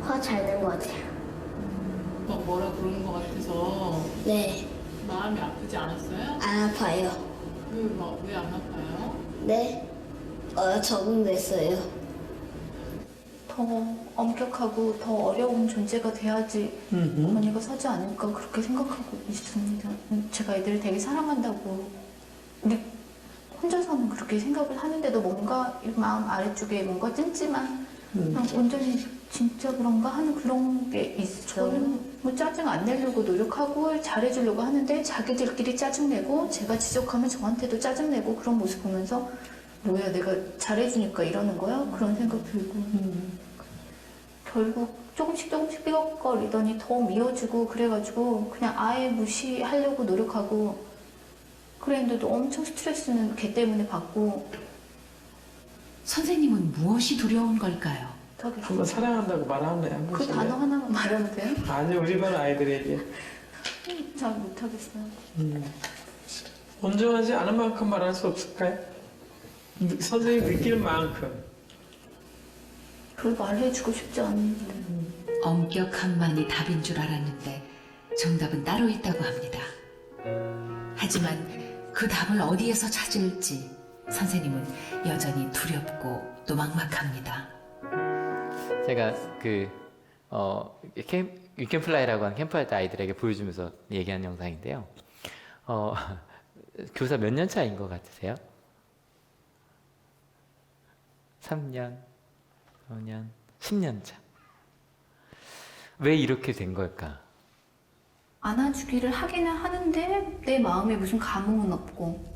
화 잘 낸 것 같아요. 뭐라 그러는 것 같아서 네, 마음이 아프지 않았어요? 안 아파요. 왜 안 아파요? 네, 적응됐어요. 더 엄격하고 더 어려운 존재가 돼야지 어머니가 서지 않을까 그렇게 생각하고 있습니다. 제가 애들을 되게 사랑한다고 우리 혼자서는 그렇게 생각을 하는데도 뭔가 이 마음 아래쪽에 뭔가 찜찜한 그냥 온전히 진짜 그런가 하는 그런 게 있어요. 저는 뭐 짜증 안 내려고 노력하고 잘해주려고 하는데 자기들끼리 짜증내고 제가 지적하면 저한테도 짜증내고 그런 모습 보면서 뭐야 내가 잘해주니까 이러는 거야? 그런 생각 들고 결국 조금씩 삐걱거리더니 더 미워지고 그래가지고 그냥 아예 무시하려고 노력하고 그랬는데도 엄청 스트레스는 걔 때문에 받고 선생님은 무엇이 두려운 걸까요? 한번 사랑한다고 말하면 한 그 번씩. 단어 하나만 말하면 돼요? 아니 우리 반 아이들에게 잘 못하겠어요. 온전하지 않은 만큼 말할 수 없을까요? 선생님 느낄 만큼. 그걸 말해주고 싶지 않은데 엄격함만이 답인 줄 알았는데 정답은 따로 있다고 합니다. 하지만 그 답을 어디에서 찾을지 선생님은 여전히 두렵고 또 막막합니다. 제가 유캔플라이라고 하는 캠프할 때 아이들에게 보여주면서 얘기한 영상인데요. 교사 몇 년 차인 것 같으세요? 3년, 5년, 10년 차. 왜 이렇게 된 걸까? 안아주기를 하기는 하는데 내 마음에 무슨 감흥은 없고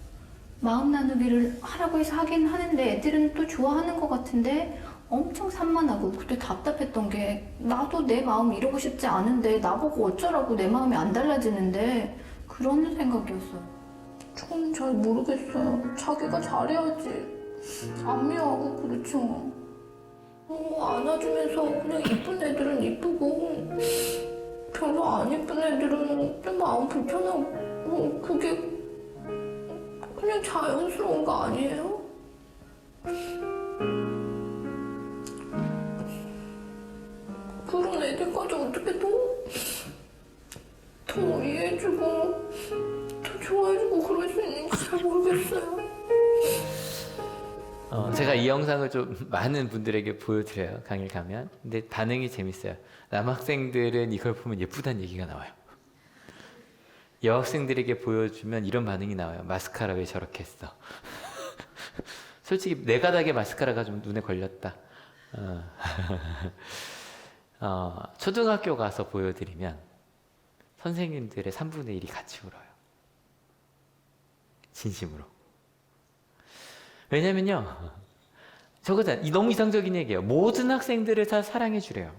마음 나누기를 하라고 해서 하긴 하는데 애들은 또 좋아하는 것 같은데 엄청 산만하고 그때 답답했던 게 나도 내 마음 이러고 싶지 않은데 나보고 어쩌라고 내 마음이 안 달라지는데 그런 생각이었어요. 저는 잘 모르겠어요. 자기가 잘해야지. 안 미워하고 그렇죠. 안아주면서 그냥 이쁜 애들은 이쁘고 안 예쁜 애들은 좀 마음 불편하고 그게 그냥 자연스러운 거 아니에요? 그런 애들까지 어떻게 더 이해해주고 더 좋아해주고 그럴 수 있는지 잘 모르겠어요. 제가 이 영상을 좀 많은 분들에게 보여드려요. 강의를 가면. 근데 반응이 재밌어요. 남학생들은 이걸 보면 예쁘다는 얘기가 나와요. 여학생들에게 보여주면 이런 반응이 나와요. 마스카라 왜 저렇게 했어? 솔직히 내 가닥에 마스카라가 좀 눈에 걸렸다. 초등학교 가서 보여드리면 선생님들의 3분의 1이 같이 울어요. 진심으로. 왜냐면요, 저거잖아. 너무 이상적인 얘기예요. 모든 학생들을 다 사랑해 주래요.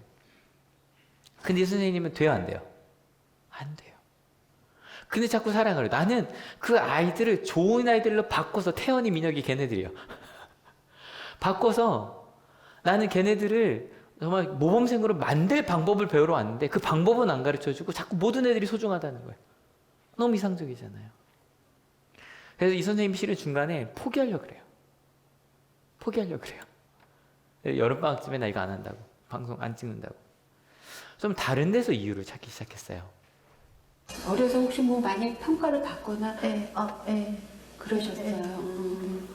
근데 이 선생님은 돼요, 안 돼요? 안 돼요. 근데 자꾸 사랑을 해요. 나는 그 아이들을 좋은 아이들로 바꿔서, 태연이, 민혁이 걔네들이요. 바꿔서 나는 걔네들을 정말 모범생으로 만들 방법을 배우러 왔는데 그 방법은 안 가르쳐주고 자꾸 모든 애들이 소중하다는 거예요. 너무 이상적이잖아요. 그래서 이 선생님이 실은 중간에 포기하려고 그래요. 포기하려고 그래요. 여름방학쯤에 나 이거 안 한다고. 방송 안 찍는다고. 좀 다른 데서 이유를 찾기 시작했어요. 어려서 혹시 뭐 만약 평가를 받거나 네, 네. 그러셨어요?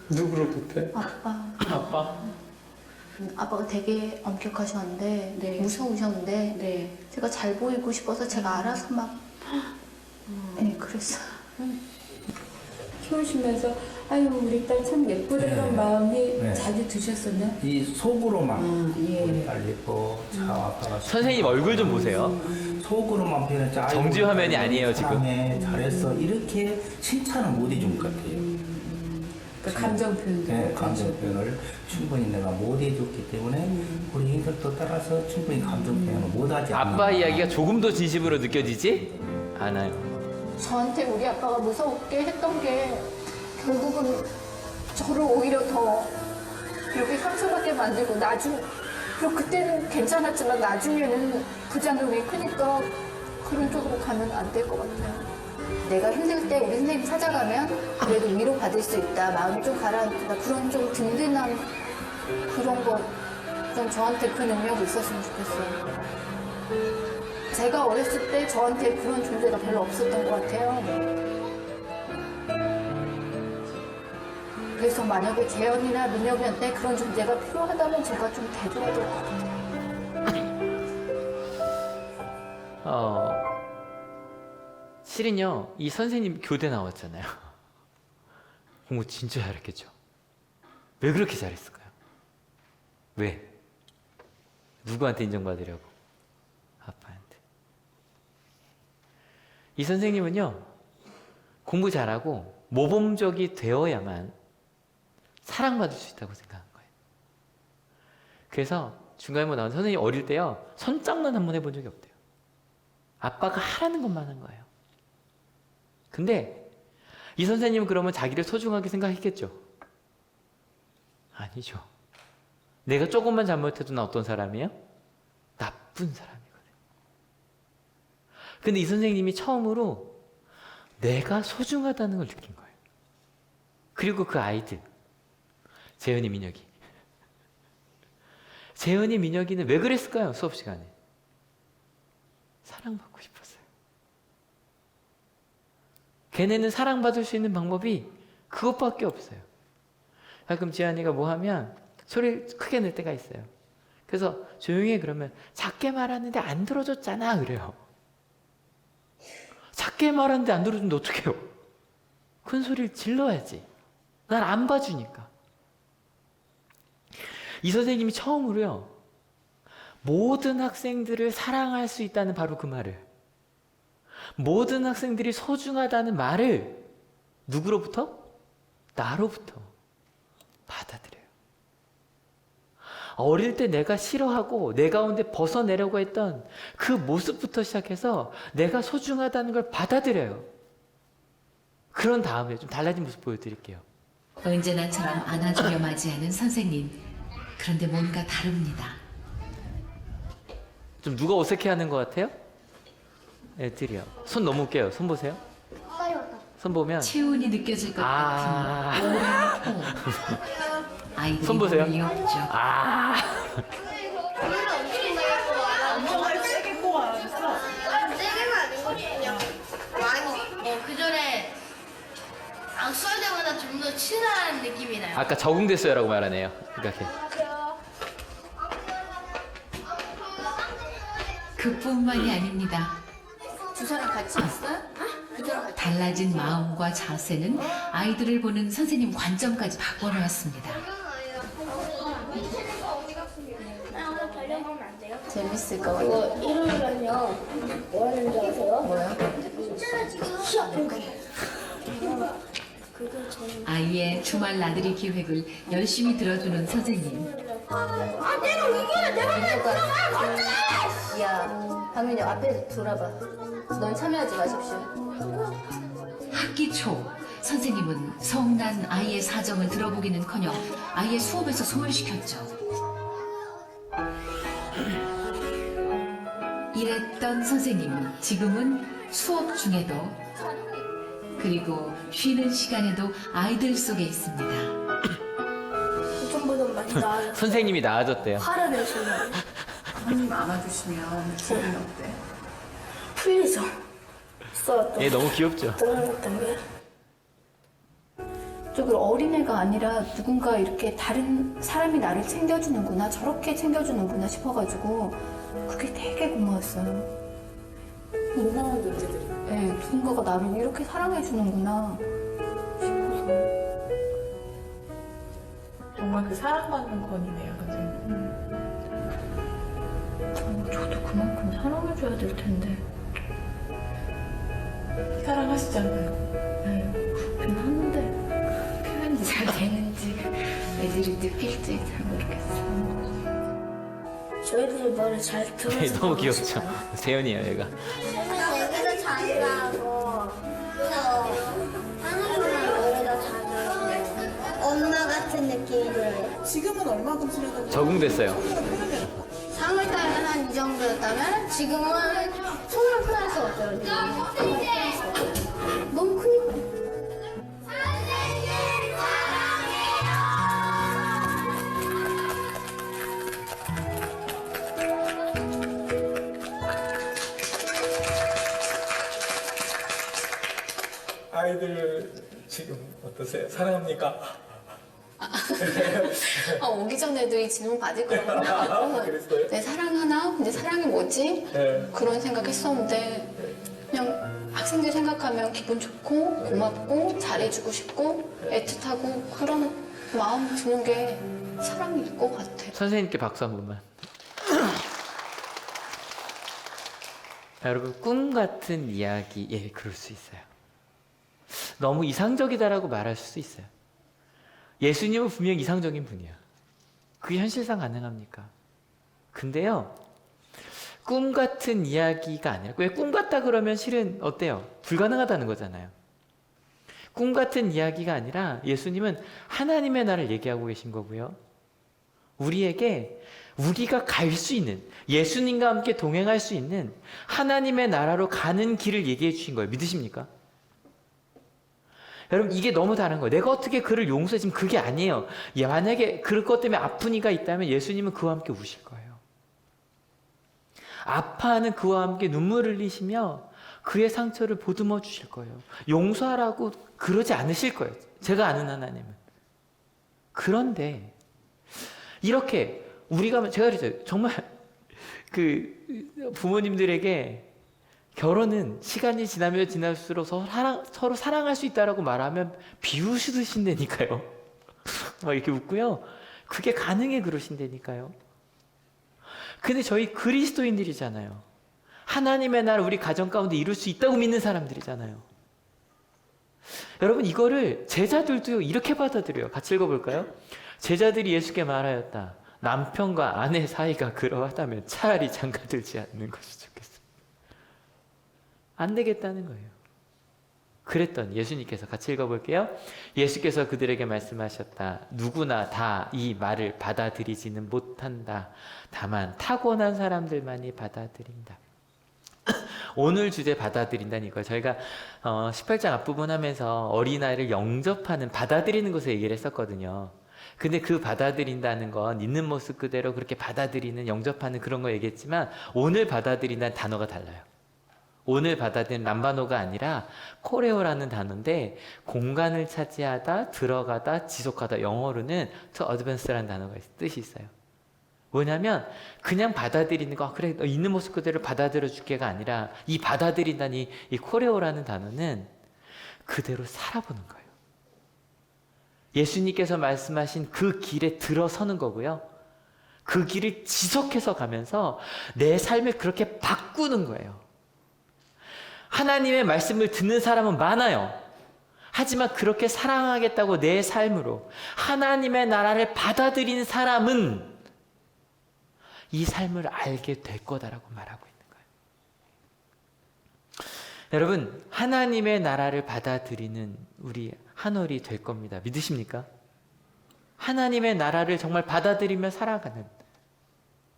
누구로부터? 아빠. 아빠가 되게 엄격하셨는데 네. 무서우셨는데 네. 제가 잘 보이고 싶어서 제가 알아서 막 네, 그랬어요. 키우시면서 아유 우리 딸 참 예쁘다 이런 마음이 네. 자주 드셨었나요? 이 속으로만 예. 우리 딸 예뻐 참 아빠가 선생님 얼굴 좀 보세요. 속으로만 표현했지 아이고, 정지 화면이 아니에요, 지금. 사랑해, 잘했어 이렇게 칭찬을 못 해준 것 같아요. 그 감정 표현. 네, 감정 표현을 충분히 내가 못 해줬기 때문에 우리 애들도 따라서 충분히 감정 표현을 못하지 않나. 아빠 이야기가 조금 더 진심으로 느껴지지 않아요. 저한테 우리 아빠가 무섭게 했던 게 결국은 저를 오히려 더 이렇게 상처받게 만들고 그리고 그때는 괜찮았지만 나중에는 부작용이 크니까 그런 쪽으로 가면 안 될 것 같아요. 내가 힘들 때 우리 선생님 찾아가면 그래도 위로받을 수 있다, 마음이 좀 가라앉는다, 그런 좀 든든한 그런 거 좀 저한테 그 능력이 있었으면 좋겠어요. 제가 어렸을 때 저한테 그런 존재가 별로 없었던 것 같아요. 그래서 만약에 재현이나 민혁이한테 그런 존재가 필요하다면 제가 좀 대줘야 될 것 같아요. 실은요, 이 선생님 교대 나왔잖아요. 공부 진짜 잘했겠죠. 왜 그렇게 잘했을까요? 왜? 누구한테 인정받으려고? 아빠한테. 이 선생님은요, 공부 잘하고 모범적이 되어야만 사랑받을 수 있다고 생각한 거예요. 그래서 중간에 뭐 나온 선생님 어릴 때요, 선장난 한 번 해본 적이 없대요. 아빠가 하라는 것만 한 거예요. 근데 이 선생님은 그러면 자기를 소중하게 생각했겠죠? 아니죠. 내가 조금만 잘못해도 나 어떤 사람이에요? 나쁜 사람이거든요. 근데 이 선생님이 처음으로 내가 소중하다는 걸 느낀 거예요. 그리고 그 아이들, 재현이, 민혁이. 재현이, 민혁이는 왜 그랬을까요? 수업 시간에. 사랑받고 싶었어요. 걔네는 사랑받을 수 있는 방법이 그것밖에 없어요. 가끔 지한이가 뭐 하면 소리 크게 낼 때가 있어요. 그래서 조용히 해 그러면 작게 말하는데 안 들어줬잖아 그래요. 작게 말하는데 안 들어주는데 어떡해요? 큰 소리를 질러야지. 난 안 봐주니까. 이 선생님이 처음으로요, 모든 학생들을 사랑할 수 있다는 바로 그 말을, 모든 학생들이 소중하다는 말을 누구로부터? 나로부터 받아들여요. 어릴 때 내가 싫어하고 내 가운데 벗어내려고 했던 그 모습부터 시작해서 내가 소중하다는 걸 받아들여요. 그런 다음에 좀 달라진 모습 보여드릴게요. 언제나처럼 안아주려 맞이하는 선생님. 그런데 뭔가 다릅니다. 좀 누가 어색해하는 것 같아요? 애들이요. 손 너무 웃겨요. 손 보세요. 빨리 왔다. 손 보면 체온이 느껴질 것 아. 같은 오랜 호흡. 아이들이 손 보세요. 몸이 없죠. 아. 세게는 아니거든요. 많이. 그 전에 악수할 때마다 좀 더 친한 느낌이 나요. 아까 적응됐어요라고 말하네요. 그러니까 그뿐만이 아닙니다. 주사랑 같이 했어요? 달라진 마음과 자세는 아이들을 보는 선생님 관점까지 바꿔놓았습니다. 재밌을 것 같아요. 이거 일요일은요, 뭐 하는지 아세요? 뭐요? 시합. 그게 저는. 아이의 주말 나들이 기획을 열심히 들어주는 선생님. 야, 박민이 앞에 돌아봐. 넌 참여하지 마십시오. 학기 초 선생님은 성난 아이의 사정을 들어보기는커녕 아이의 수업에서 소홀시켰죠. 이랬던 선생님은 지금은 수업 중에도 그리고 쉬는 시간에도 아이들 속에 있습니다. 예전보다 많이 나아졌어요. 선생님이 나아졌대요. 화를 내시는 선생님 안아주시면 기분이 어때? 풀리죠. 써왔던 얘 너무 귀엽죠. 떠나갔던 게. 저그 어린애가 아니라 누군가 이렇게 다른 사람이 나를 챙겨주는구나, 저렇게 챙겨주는구나 싶어가지고 그게 되게 고마웠어요. 이상한 존재들이. 네, 누군가가 나를 이렇게 사랑해주는구나 싶어서. 정말 그 사랑받는 권이네요, 선생님. 저도 그만큼 사랑해줘야 될 텐데. 사랑하시잖아요. 그렇긴 하는데 표현이 잘 되는지 애들이 느낄지 잘 모르겠어요. 저희들 말을 잘 얘 들어서 너무 귀엽죠. 세연이에요, 얘가. 여기서 자기라고. 하나님은 여기다 자기라고. 엄마 같은 느낌이에요. 지금은 얼마큼 수련하고 적응됐어요. 3월달에 한 이 정도였다면 지금은 손을 풀할 수 없어요. 너무 크니까. 아이들 지금 어떠세요? 사랑합니까? 오기 전에도 이 질문 받을 거라고 그랬어요? 내 사랑하나? 근데 사랑이 뭐지? 네. 그런 생각했었는데 그냥 학생들 생각하면 기분 좋고 고맙고 잘해주고 싶고 애틋하고 그런 마음 드는 게 사랑일 것 같아요. 선생님께 박수 한 번만. 여러분, 꿈 같은 이야기, 예, 그럴 수 있어요. 너무 이상적이다라고 말할 수 있어요. 예수님은 분명 이상적인 분이야. 그게 현실상 가능합니까? 근데요, 꿈 같은 이야기가 아니라, 왜 꿈 같다 그러면 실은 어때요? 불가능하다는 거잖아요. 꿈 같은 이야기가 아니라 예수님은 하나님의 나라를 얘기하고 계신 거고요. 우리에게 우리가 갈 수 있는, 예수님과 함께 동행할 수 있는 하나님의 나라로 가는 길을 얘기해 주신 거예요. 믿으십니까? 여러분, 이게 너무 다른 거예요. 내가 어떻게 그를 용서해? 지금 그게 아니에요. 만약에 그럴 것 때문에 아픈 이가 있다면 예수님은 그와 함께 우실 거예요. 아파하는 그와 함께 눈물을 흘리시며 그의 상처를 보듬어 주실 거예요. 용서하라고 그러지 않으실 거예요. 제가 아는 하나님은. 그런데 이렇게 우리가, 제가 그랬어요. 정말 그 부모님들에게 결혼은 시간이 지나면 지날수록 서로 사랑할 수 있다라고 말하면 비웃으신다니까요. 막 이렇게 웃고요. 그게 가능해 그러신다니까요. 근데 저희 그리스도인들이잖아요. 하나님의 나라 우리 가정 가운데 이룰 수 있다고 믿는 사람들이잖아요. 여러분, 이거를 제자들도 이렇게 받아들여요. 같이 읽어볼까요? 제자들이 예수께 말하였다. 남편과 아내 사이가 그러하다면 차라리 장가들지 않는 것이 좋겠습니다. 안 되겠다는 거예요. 그랬더니 예수님께서 같이 읽어볼게요. 예수께서 그들에게 말씀하셨다. 누구나 다 이 말을 받아들이지는 못한다. 다만 타고난 사람들만이 받아들인다. 오늘 주제 받아들인다는 이거예요. 저희가 18장 앞부분 하면서 어린아이를 영접하는, 받아들이는 것을 얘기를 했었거든요. 근데 그 받아들인다는 건 있는 모습 그대로 그렇게 받아들이는, 영접하는 그런 거 얘기했지만, 오늘 받아들인다는 단어가 달라요. 오늘 받아들이는 람바노가 아니라 코레오라는 단어인데, 공간을 차지하다, 들어가다, 지속하다, 영어로는 to advance라는 단어가 뜻이 있어요. 뭐냐면 그냥 받아들이는 거, 그래 있는 모습 그대로 받아들여 줄게가 아니라, 이 받아들인다는 이 코레오라는 단어는 그대로 살아보는 거예요. 예수님께서 말씀하신 그 길에 들어서는 거고요. 그 길을 지속해서 가면서 내 삶을 그렇게 바꾸는 거예요. 하나님의 말씀을 듣는 사람은 많아요. 하지만 그렇게 사랑하겠다고 내 삶으로 하나님의 나라를 받아들인 사람은 이 삶을 알게 될 거다라고 말하고 있는 거예요. 여러분, 하나님의 나라를 받아들이는 우리 한올이 될 겁니다. 믿으십니까? 하나님의 나라를 정말 받아들이며 살아가는,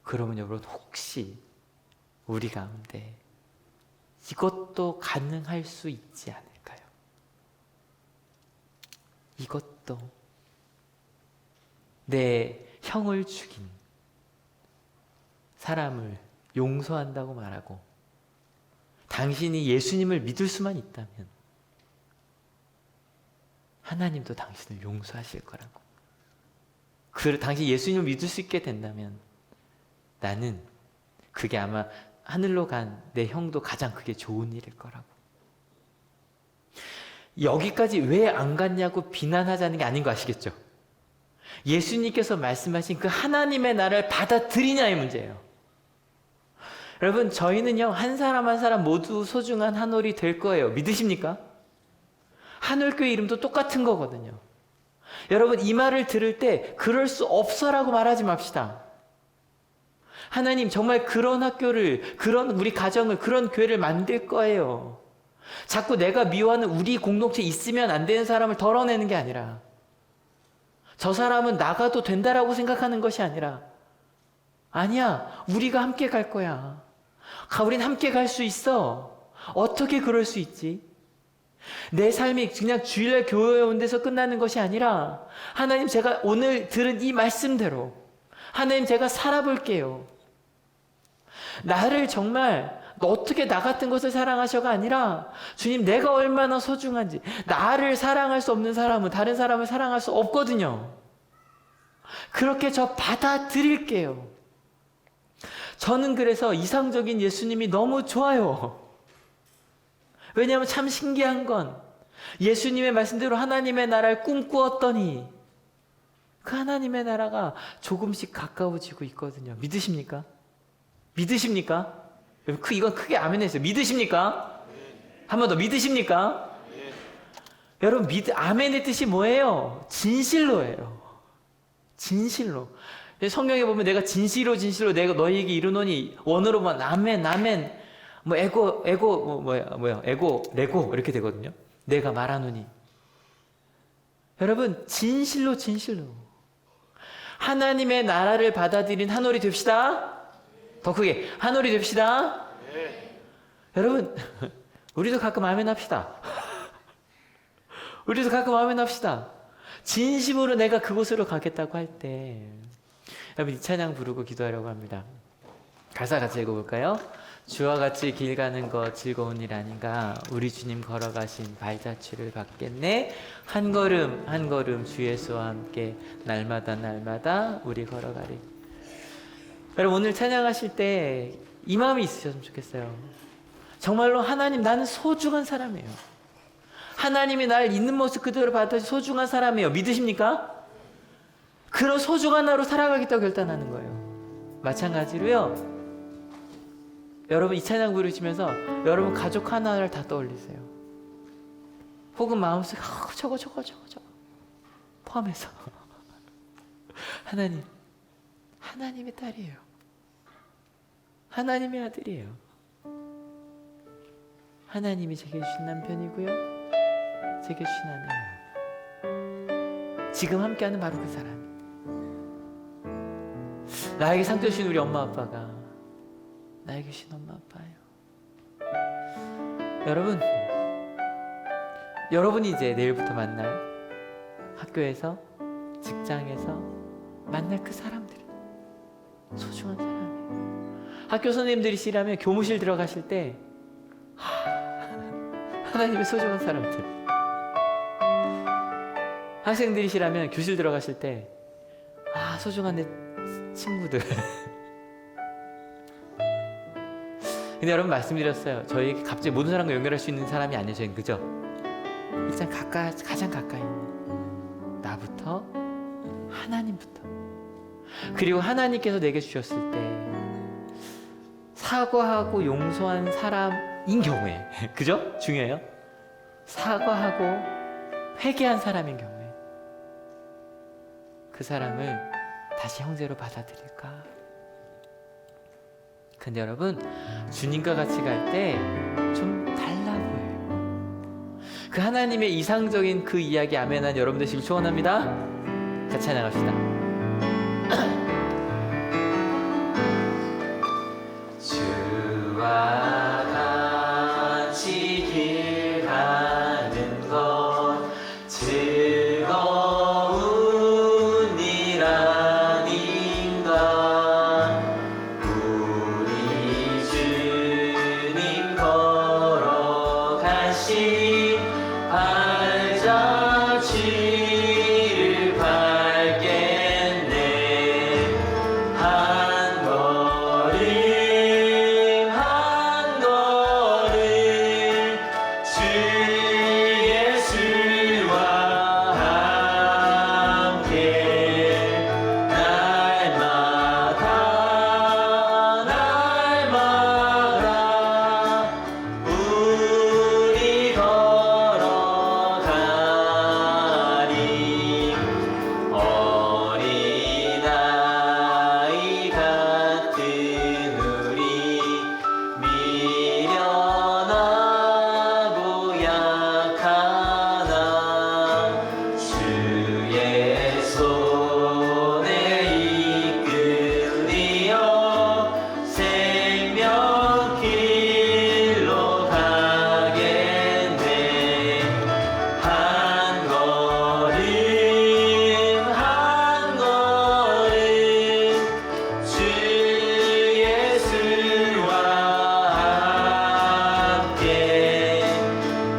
그러면 여러분, 혹시 우리 가운데 이것도 가능할 수 있지 않을까요? 이것도 내 형을 죽인 사람을 용서한다고 말하고, 당신이 예수님을 믿을 수만 있다면 하나님도 당신을 용서하실 거라고. 당신 예수님을 믿을 수 있게 된다면 나는 그게 아마 하늘로 간 내 형도 가장 그게 좋은 일일 거라고. 여기까지 왜 안 갔냐고 비난하자는 게 아닌 거 아시겠죠? 예수님께서 말씀하신 그 하나님의 나라를 받아들이냐의 문제예요. 여러분, 저희는요, 한 사람 한 사람 모두 소중한 한올이 될 거예요. 믿으십니까? 한올교회 이름도 똑같은 거거든요. 여러분, 이 말을 들을 때 그럴 수 없어라고 말하지 맙시다. 하나님 정말 그런 학교를, 그런 우리 가정을, 그런 교회를 만들 거예요. 자꾸 내가 미워하는 우리 공동체에 있으면 안 되는 사람을 덜어내는 게 아니라, 저 사람은 나가도 된다라고 생각하는 것이 아니라, 아니야, 우리가 함께 갈 거야. 우린 함께 갈 수 있어. 어떻게 그럴 수 있지? 내 삶이 그냥 주일날 교회에 온 데서 끝나는 것이 아니라, 하나님 제가 오늘 들은 이 말씀대로 하나님 제가 살아볼게요. 나를 정말 어떻게 나 같은 것을 사랑하셔가 아니라, 주님 내가 얼마나 소중한지, 나를 사랑할 수 없는 사람은 다른 사람을 사랑할 수 없거든요. 그렇게 저 받아들일게요. 저는 그래서 이상적인 예수님이 너무 좋아요. 왜냐하면 참 신기한 건, 예수님의 말씀대로 하나님의 나라를 꿈꾸었더니 그 하나님의 나라가 조금씩 가까워지고 있거든요. 믿으십니까? 믿으십니까? 이건 크게 아멘 했어요. 믿으십니까? 한 번 더, 믿으십니까? 여러분, 아멘의 뜻이 뭐예요? 진실로예요. 진실로. 성경에 보면 내가 진실로 내가 너희에게 이르노니, 원어로 보면 아멘, 뭐 에고 레고 이렇게 되거든요. 내가 말하노니. 여러분, 진실로 하나님의 나라를 받아들인 한올이 됩시다. 더 크게 한올이 됩시다. 여러분, 우리도 가끔 아멘 합시다. 우리도 가끔 아멘 합시다. 진심으로 내가 그곳으로 가겠다고 할 때, 여러분 이 찬양 부르고 기도하려고 합니다. 가사 같이 읽어볼까요? 주와 같이 길 가는 것 즐거운 일 아닌가, 우리 주님 걸어가신 발자취를 받겠네. 한 걸음 한 걸음 주 예수와 함께 날마다 우리 걸어가리. 여러분, 오늘 찬양하실 때 이 마음이 있으셨으면 좋겠어요. 정말로 하나님, 나는 소중한 사람이에요. 하나님이 날 있는 모습 그대로 받아서 소중한 사람이에요. 믿으십니까? 그런 소중한 나로 살아가겠다고 결단하는 거예요. 마찬가지로요, 여러분 이 찬양 부르시면서 여러분 가족 하나를 다 떠올리세요. 혹은 마음속에 저거 포함해서 하나님의 딸이에요. 하나님의 아들이에요. 하나님이 제게 주신 남편이고요, 제게 주신 아내예요. 지금 함께하는 바로 그 사람. 나에게 상처 주신 우리 엄마 아빠가 나에게 주신 엄마 아빠예요. 여러분이 이제 내일부터 만날 학교에서, 직장에서 만날 그 사람들이 소중한 사람이에요. 학교 선생님들이시라면 교무실 들어가실 때 하나님의 소중한 사람들. 학생들이시라면 교실 들어가실 때 소중한 내 친구들. 근데 여러분 말씀드렸어요. 저희 갑자기 모든 사람과 연결할 수 있는 사람이 아니에요. 저희는 그죠? 일단 가장 가까이 있는 나부터, 하나님부터. 그리고 하나님께서 내게 주셨을 때 사과하고 용서한 사람인 경우에 그죠? 중요해요. 사과하고 회개한 사람인 경우에 그 사람을 다시 형제로 받아들일까? 근데 여러분, 주님과 같이 갈 때 좀 달라 보여요. 그 하나님의 이상적인 그 이야기 아멘한 여러분 되시길 축원합니다. 같이 나갑시다. 주와 같이 길 가는 것 즐거운 일 아닌가. 우리 주님 걸어가신 발자취를 밟겠네. 한 걸음 한 걸음 주 예수와 함께 날마다 우리 걸어가리. 어린아이 같은 우리 미련하고 약하나 주의 손에 이끌리어 생명길로 가겠네. 한 걸음 한 걸음 주 예수와 함께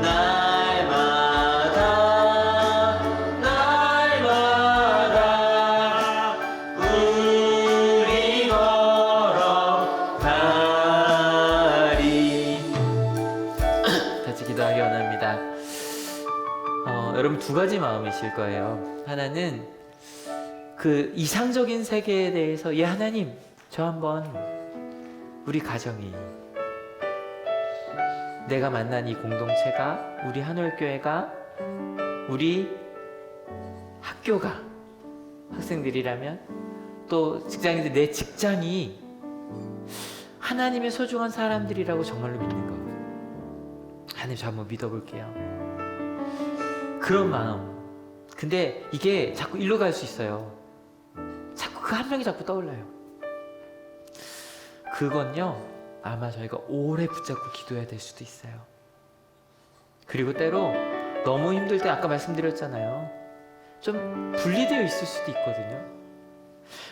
날마다 우리 걸어가리. 같이 기도하기 원합니다. 여러분 두 가지 마음이실 거예요. 하나는 그 이상적인 세계에 대해서 하나님, 저 한번 우리 가정이, 내가 만난 이 공동체가, 우리 한올교회가, 우리 학교가, 학생들이라면 또 직장인들, 내 직장이 하나님의 소중한 사람들이라고 정말로 믿는 거. 하나님, 저 한번 믿어볼게요. 그런 마음. 근데 이게 자꾸 일로 갈 수 있어요. 자꾸 그 한 명이 자꾸 떠올라요. 그건요, 아마 저희가 오래 붙잡고 기도해야 될 수도 있어요. 그리고 때로 너무 힘들 때 아까 말씀드렸잖아요. 좀 분리되어 있을 수도 있거든요.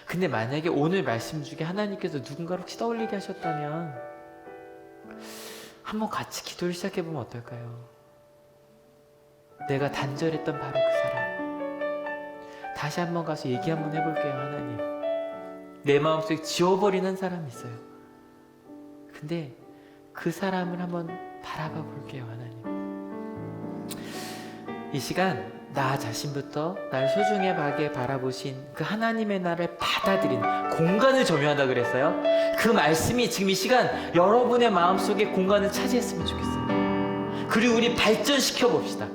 근데 만약에 오늘 말씀 중에 하나님께서 누군가를 혹시 떠올리게 하셨다면 한번 같이 기도를 시작해보면 어떨까요? 내가 단절했던 바로 그 사람, 다시 한번 가서 얘기 한번 해볼게요. 하나님, 내 마음속에 지워버리는 사람이 있어요. 근데 그 사람을 한번 바라봐 볼게요. 하나님, 이 시간 나 자신부터 날 소중하게 바라보신 그 하나님의 나를 받아들인 공간을 점유한다 그랬어요. 그 말씀이 지금 이 시간 여러분의 마음속에 공간을 차지했으면 좋겠어요. 그리고 우리 발전시켜 봅시다.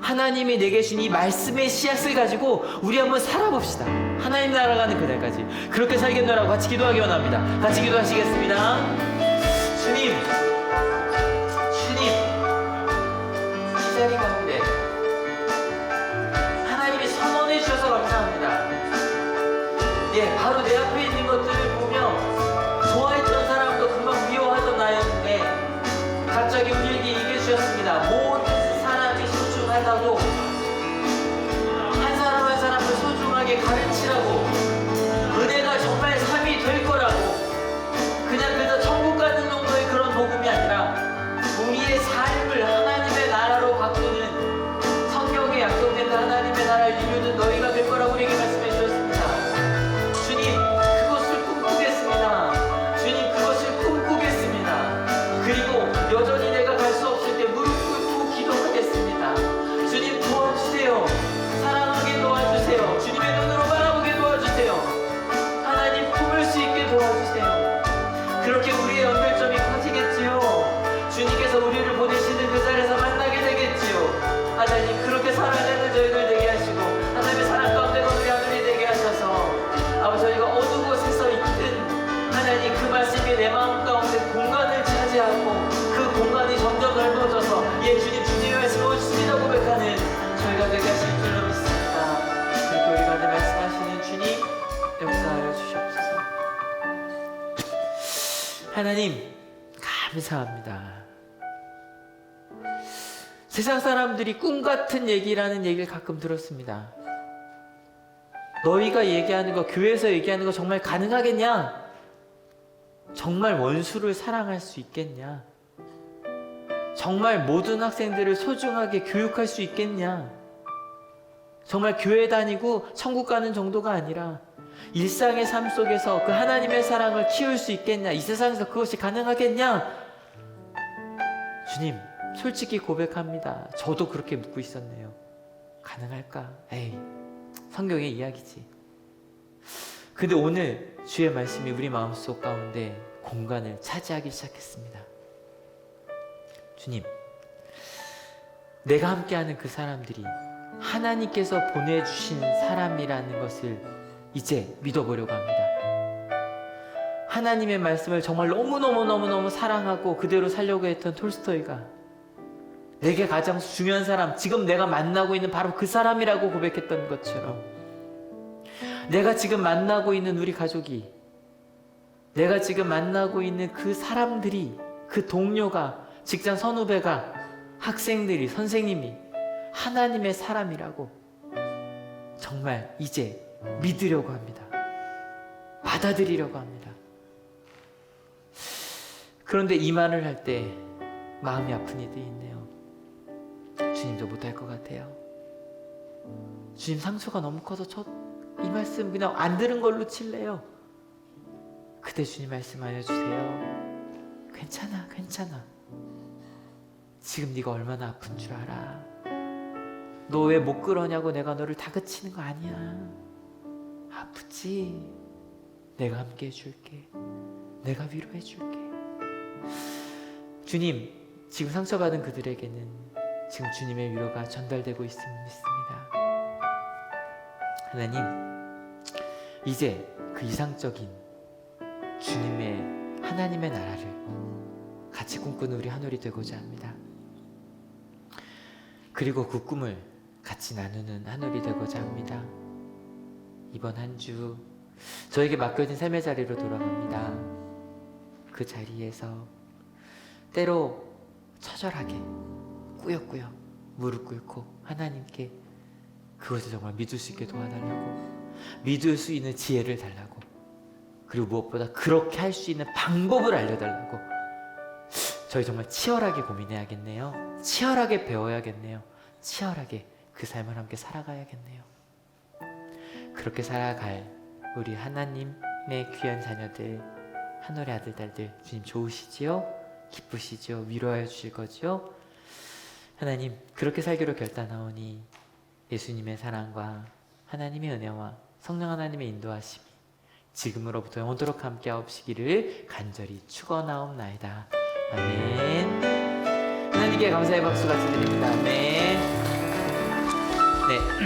하나님이 내게 주신 이 말씀의 씨앗을 가지고 우리 한번 살아봅시다. 하나님 나라 가는 그날까지 그렇게 살겠노라고 같이 기도하기 원합니다. 같이 기도하시겠습니다. 주님, 이 자리 가운데 하나님이 선언해 주셔서 감사합니다. 바로 내 앞에 있는 것들을 보며 좋아했던 사람도 금방 미워하던 나였는데 갑자기 우리에게 그렇게 우리의 연결점이 커지겠지요. 주님께서 우리를 보내시는 그 자리에서 만나게 되겠지요. 하나님, 그렇게 살아내는 저희들 되게 하시고 하나님의 사랑 가운데 우리 아들이 되게 하셔서 아버지, 저희가 어느 곳에서 있든 하나님, 그 말씀이 내 마음 가운데 공간을 차지하고 그 공간이 점점 넓어져서 예 주님, 주님의 말씀을 주님이라고 고백하는 저희가 되게 하실 줄로 믿습니다. 그렇게 우리 가운데 말씀하시는 주님 역사하여 주시옵소서. 하나님, 감사합니다. 세상 사람들이 꿈 같은 얘기라는 얘기를 가끔 들었습니다. 너희가 얘기하는 거, 교회에서 얘기하는 거 정말 가능하겠냐? 정말 원수를 사랑할 수 있겠냐? 정말 모든 학생들을 소중하게 교육할 수 있겠냐? 정말 교회 다니고 천국 가는 정도가 아니라 일상의 삶 속에서 그 하나님의 사랑을 키울 수 있겠냐? 이 세상에서 그것이 가능하겠냐? 주님, 솔직히 고백합니다. 저도 그렇게 묻고 있었네요. 가능할까? 에이, 성경의 이야기지. 근데 오늘 주의 말씀이 우리 마음속 가운데 공간을 차지하기 시작했습니다. 주님, 내가 함께하는 그 사람들이 하나님께서 보내주신 사람이라는 것을 이제 믿어보려고 합니다. 하나님의 말씀을 정말 너무너무 사랑하고 그대로 살려고 했던 톨스토이가 내게 가장 중요한 사람, 지금 내가 만나고 있는 바로 그 사람이라고 고백했던 것처럼, 내가 지금 만나고 있는 우리 가족이, 내가 지금 만나고 있는 그 사람들이, 그 동료가, 직장 선후배가, 학생들이, 선생님이 하나님의 사람이라고 정말 이제 믿으려고 합니다. 받아들이려고 합니다. 그런데 이 말을 할 때 마음이 아픈 이들이 있네요. 주님도 못할 것 같아요. 주님, 상처가 너무 커서 저 이 말씀 그냥 안 들은 걸로 칠래요. 그때 주님 말씀하여 주세요. 괜찮아, 괜찮아. 지금 네가 얼마나 아픈 줄 알아. 너 왜 못 그러냐고 내가 너를 다그치는 거 아니야. 아프지? 내가 함께 해줄게. 내가 위로해 줄게. 주님, 지금 상처받은 그들에게는 지금 주님의 위로가 전달되고 있음을 믿습니다. 하나님, 이제 그 이상적인 주님의 하나님의 나라를 같이 꿈꾸는 우리 한올이 되고자 합니다. 그리고 그 꿈을 같이 나누는 한올이 되고자 합니다. 이번 한 주 저에게 맡겨진 삶의 자리로 돌아갑니다. 그 자리에서 때로 처절하게 꾸역꾸역 무릎 꿇고 하나님께 그것을 정말 믿을 수 있게 도와달라고, 믿을 수 있는 지혜를 달라고, 그리고 무엇보다 그렇게 할 수 있는 방법을 알려달라고 저희 정말 치열하게 고민해야겠네요. 치열하게 배워야겠네요. 치열하게 그 삶을 함께 살아가야겠네요. 그렇게 살아갈 우리 하나님의 귀한 자녀들, 한올의 아들, 딸들, 주님 좋으시지요? 기쁘시지요? 위로하여 주실 거지요? 하나님, 그렇게 살기로 결단하오니 예수님의 사랑과 하나님의 은혜와 성령 하나님의 인도하심이 지금으로부터 영원토록 함께하옵시기를 간절히 축원하옵나이다. 아멘. 하나님께 감사의 박수 같이 드립니다. 아멘. 네.